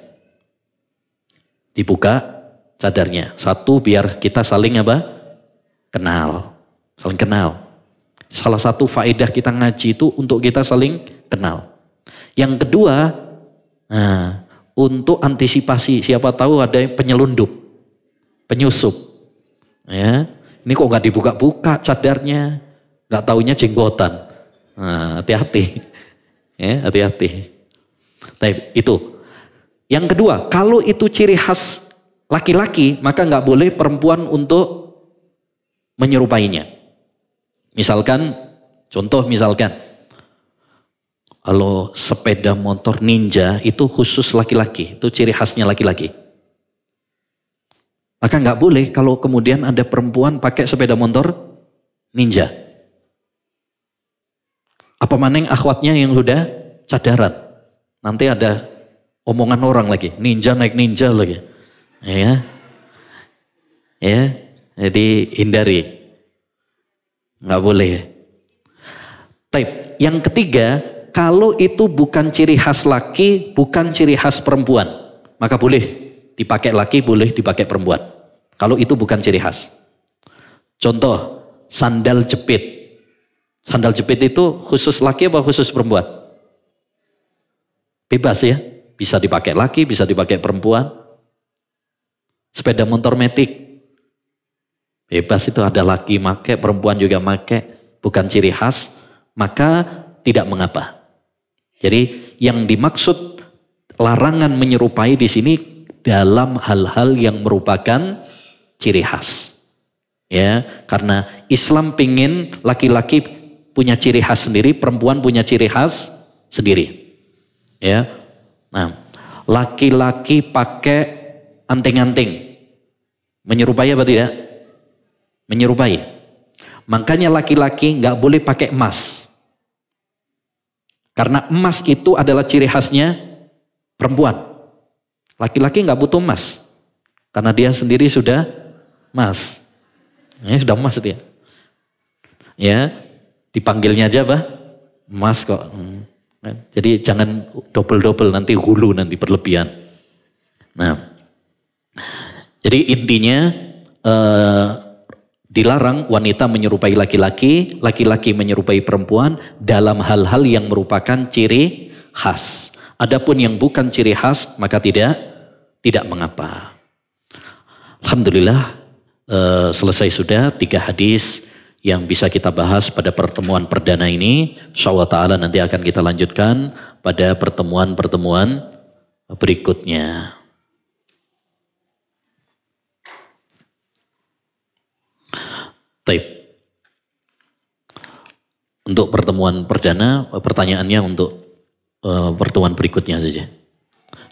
Dibuka cadarnya. Satu, biar kita saling apa? Kenal. Saling kenal. Salah satu faedah kita ngaji itu untuk kita saling kenal. Yang kedua, untuk antisipasi, siapa tahu ada penyelundup, penyusup. Ya, ini kok nggak dibuka-buka cadarnya, nggak taunya jenggotan. Nah, hati-hati, ya hati-hati. Tapi itu. Yang kedua, kalau itu ciri khas laki-laki, maka nggak boleh perempuan untuk menyerupainya. Misalkan, contoh misalkan, kalau sepeda motor ninja itu khusus laki-laki, itu ciri khasnya laki-laki. Maka nggak boleh kalau kemudian ada perempuan pakai sepeda motor ninja. Apa maneng akhwatnya yang sudah cadaran. Nanti ada omongan orang lagi, ninja naik ninja lagi. Ya. Ya, jadi hindari. Nggak boleh. Type. Yang ketiga, kalau itu bukan ciri khas laki, bukan ciri khas perempuan, maka boleh dipakai laki, boleh dipakai perempuan. Kalau itu bukan ciri khas. Contoh, sandal jepit. Sandal jepit itu khusus laki apa khusus perempuan? Bebas ya, bisa dipakai laki, bisa dipakai perempuan. Sepeda motor metik, bebas, itu ada laki make, perempuan juga make, bukan ciri khas, maka tidak mengapa. Jadi yang dimaksud larangan menyerupai di sini dalam hal-hal yang merupakan ciri khas. Ya, karena Islam pingin laki-laki punya ciri khas sendiri, perempuan punya ciri khas sendiri. Ya. Nah, laki-laki pakai anting-anting. Menyerupai apa tidak? Menyerupai. Makanya laki-laki nggak boleh pakai emas. Karena emas itu adalah ciri khasnya perempuan. Laki-laki nggak butuh emas. Karena dia sendiri sudah emas. Ya, sudah emas dia. Ya, dipanggilnya aja apa? Emas kok. Jadi jangan double-double, nanti hulu, nanti berlebihan. Nah, jadi intinya dilarang wanita menyerupai laki-laki, laki-laki menyerupai perempuan dalam hal-hal yang merupakan ciri khas. Adapun yang bukan ciri khas maka tidak mengapa. Alhamdulillah selesai sudah 3 hadis yang bisa kita bahas pada pertemuan perdana ini. Insyaallah ta'ala nanti akan kita lanjutkan pada pertemuan-pertemuan berikutnya. Baik. Untuk pertemuan perdana, pertanyaannya untuk pertemuan berikutnya saja.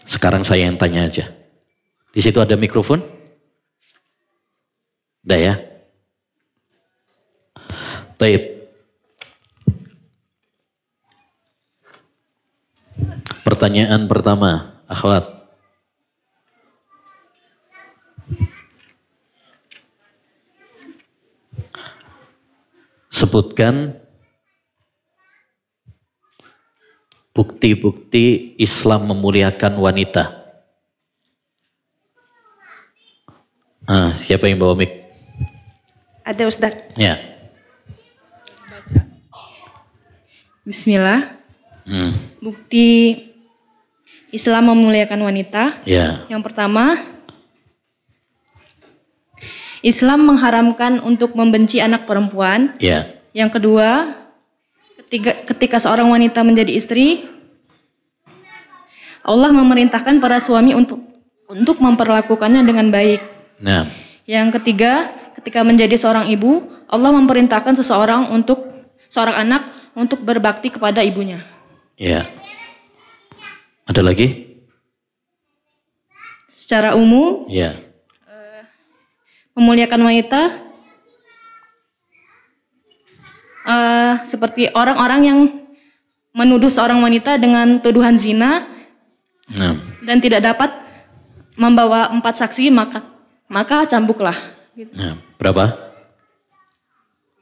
Sekarang saya yang tanya aja. Di situ ada mikrofon? Ada ya? Baik. Pertanyaan pertama, akhwat. Sebutkan bukti-bukti Islam memuliakan wanita. Siapa yang bawa mic?
Ada Ustaz.
Ya.
Bismillah. Bukti Islam memuliakan wanita.
Ya.
Yang pertama, Islam mengharamkan untuk membenci anak perempuan.
Ya.
Yang kedua, ketika seorang wanita menjadi istri, Allah memerintahkan para suami untuk memperlakukannya dengan baik.
Nah.
Yang ketiga, ketika menjadi seorang ibu, Allah memerintahkan seorang anak untuk berbakti kepada ibunya.
Ya. Ada lagi?
Secara umum,
Ya.
memuliakan wanita seperti orang-orang yang menuduh seorang wanita dengan tuduhan zina dan tidak dapat membawa 4 saksi, maka cambuklah.
Nah, berapa?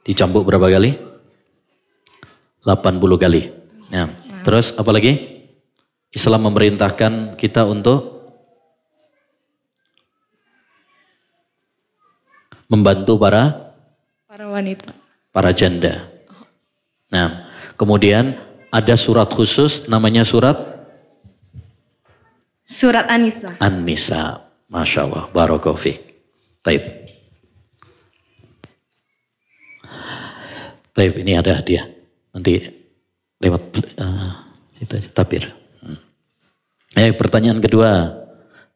Dicambuk berapa kali? 80 kali. Nah, terus apa lagi? Islam memerintahkan kita untuk membantu para
wanita,
para janda. Nah, kemudian ada surat khusus namanya surat
An-Nisa.
An-Nisa. Masya Allah, barakallahu fiik. Taib. Taib, ini ada hadiah. Nanti lewat itu aja, tabir. Pertanyaan kedua.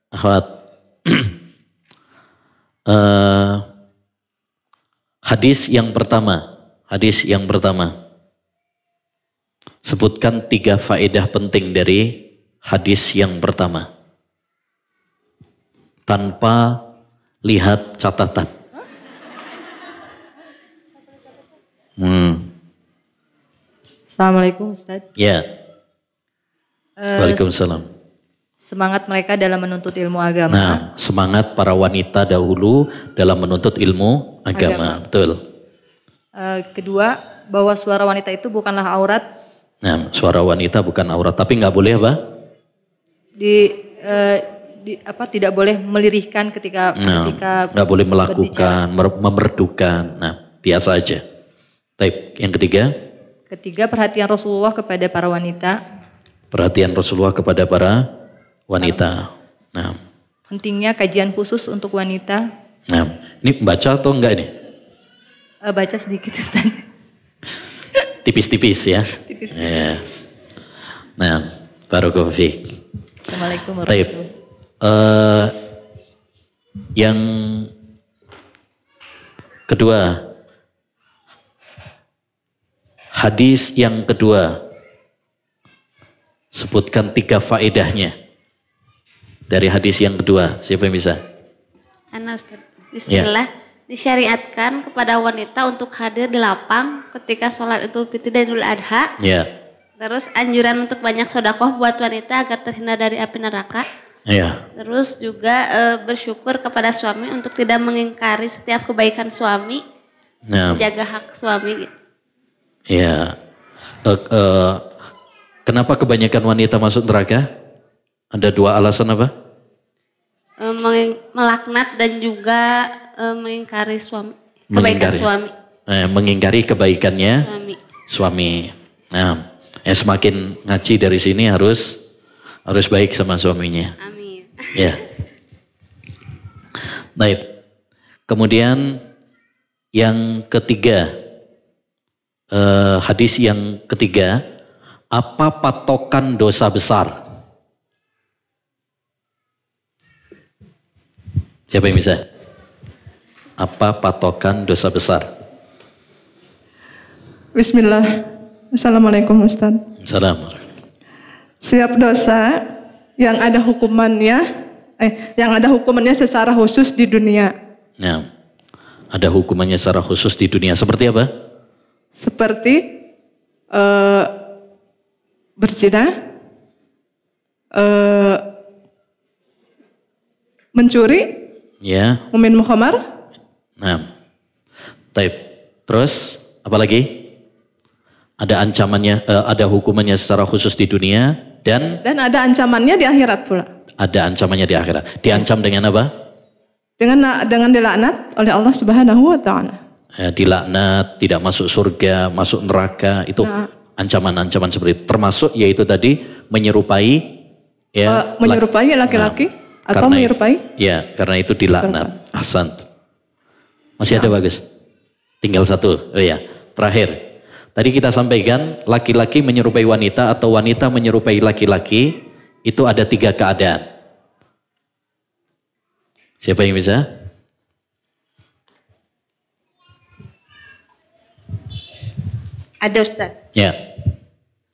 Akhwat. Hadis yang pertama. Sebutkan 3 faedah penting dari hadis yang pertama. Tanpa lihat catatan.
Assalamualaikum Ustaz.
Ya. Waalaikumsalam.
Semangat mereka dalam menuntut ilmu agama.
Nah, semangat para wanita dahulu dalam menuntut ilmu agama. Betul.
Kedua, bahwa suara wanita itu bukanlah aurat.
Nah, suara wanita bukan aurat, tapi nggak boleh apa?
Tidak boleh melirihkan ketika
nggak boleh melakukan, memerdukan. Nah, biasa aja. Baik, yang ketiga?
Ketiga, perhatian Rasulullah kepada para wanita.
Perhatian Rasulullah kepada para wanita. Nah,
pentingnya kajian khusus untuk wanita.
Nah, ini baca atau enggak ini?
Baca sedikit Ustaz.
Tipis-tipis ya.
Tipis.
Yes. Nah, barakallahu fiik.
Assalamualaikum warahmatullahi wabarakatuh.
Yang kedua, hadis yang kedua, sebutkan 3 faedahnya dari hadis yang kedua. Siapa yang bisa?
Bismillah. Disyariatkan kepada wanita untuk hadir di lapang ketika sholat Idul Fitri dan Idul Adha.
Ya.
Terus anjuran untuk banyak sedekah buat wanita agar terhindar dari api neraka.
Ya.
Terus juga bersyukur kepada suami untuk tidak mengingkari setiap kebaikan suami.
Ya.
Menjaga hak suami.
Ya. Kenapa kebanyakan wanita masuk neraka? Ada 2 alasan apa?
Melaknat dan juga mengingkari kebaikan suami.
Mengingkari kebaikannya suami. Nah, semakin ngaji dari sini harus baik sama suaminya.
Amin.
Ya. Baik. Kemudian yang ketiga, hadis yang ketiga, apa patokan dosa besar? Siapa yang bisa? Apa patokan dosa besar?
Bismillah. Assalamualaikum Ustaz.
Assalamualaikum.
Setiap dosa yang ada hukumannya secara khusus di dunia.
Nah, ada hukumannya secara khusus di dunia. Seperti apa?
Seperti berzina, mencuri,
ya,
meminum khamar.
Nah, terus apa lagi? Ada ancamannya, ada hukumannya secara khusus di dunia dan
ada ancamannya di akhirat pula.
Ada ancamannya di akhirat. Diancam dengan apa?
Dengan dilaknat oleh Allah Subhanahu wa taala.
Dilaknat, tidak masuk surga, masuk neraka, itu ancaman-ancaman seperti itu. Termasuk yaitu tadi menyerupai laki-laki atau menyerupai? Ya, karena itu dilaknat. Ahsan. Masih ada bagus. Tinggal 1. Oh ya, terakhir. Tadi kita sampaikan laki-laki menyerupai wanita atau wanita menyerupai laki-laki, itu ada 3 keadaan. Siapa yang bisa?
Ada Ustaz.
Ya.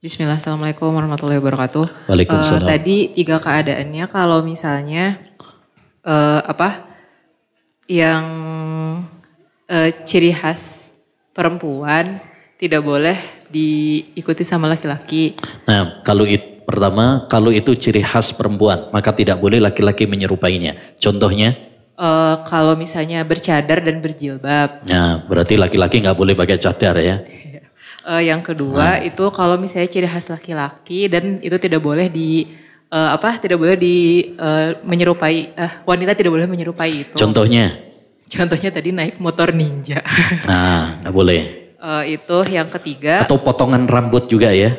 Bismillah, Assalamualaikum warahmatullahi wabarakatuh.
Waalaikumsalam.
Tadi 3 keadaannya kalau misalnya yang ciri khas perempuan tidak boleh diikuti sama laki-laki.
Nah, pertama, kalau itu ciri khas perempuan, maka tidak boleh laki-laki menyerupainya. Contohnya?
Kalau misalnya bercadar dan berjilbab.
Nah, berarti laki-laki nggak boleh pakai cadar ya.
Yang kedua itu kalau misalnya ciri khas laki-laki dan itu tidak boleh menyerupai, wanita tidak boleh menyerupai itu.
Contohnya?
Contohnya tadi naik motor ninja.
Nah, nggak boleh.
Itu yang ketiga.
Atau potongan rambut juga ya.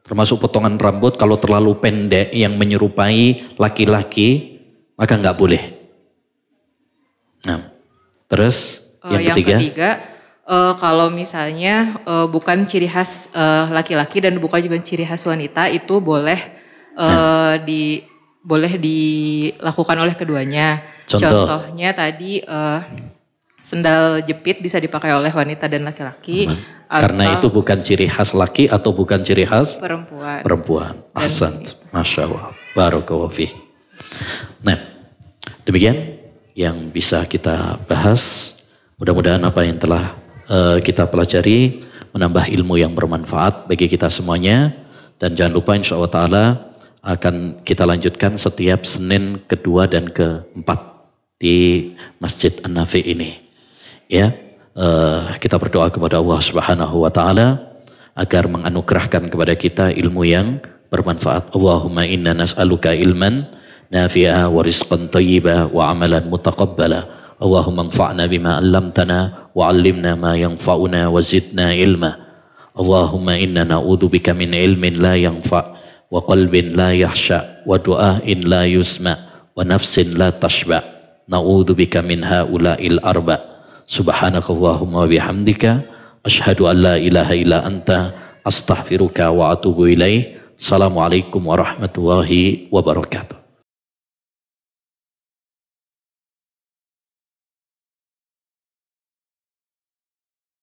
Termasuk potongan rambut kalau terlalu pendek yang menyerupai laki-laki, maka nggak boleh. Nah, terus yang ketiga
kalau misalnya bukan ciri khas laki-laki dan bukan juga ciri khas wanita, itu boleh boleh dilakukan oleh keduanya. Contohnya tadi sendal jepit bisa dipakai oleh wanita dan laki-laki.
Karena itu bukan ciri khas laki atau bukan ciri khas perempuan. Ahsan, Masya Allah. Barakallahu fiik. Nah, demikian yang bisa kita bahas. Mudah-mudahan apa yang telah kita pelajari menambah ilmu yang bermanfaat bagi kita semuanya. Dan jangan lupa insya Allah ta'ala akan kita lanjutkan setiap Senin kedua dan keempat di Masjid An-Nafi ini. Ya, kita berdoa kepada Allah Subhanahu wa taala agar menganugerahkan kepada kita ilmu yang bermanfaat. Allahumma inna nas'aluka ilman nafi'a wa rizqan thayyiba wa amalan mutaqabbala. Allahumma anfa'na bima 'allamtana wa 'allimna ma yanfa'una wa zidna ilma. Allahumma inna na'udzubika min ilmin la yanfa' wa qalbin la yahsha wa du'ain la yusma' wa nafsin la tashba'. Na'udzubika min ha'ula'il arba'. Subhanakallahumma wa bihamdika asyhadu an la ilaha illa anta astaghfiruka wa atubu ilaih. Assalamualaikum warahmatullahi wabarakatuh.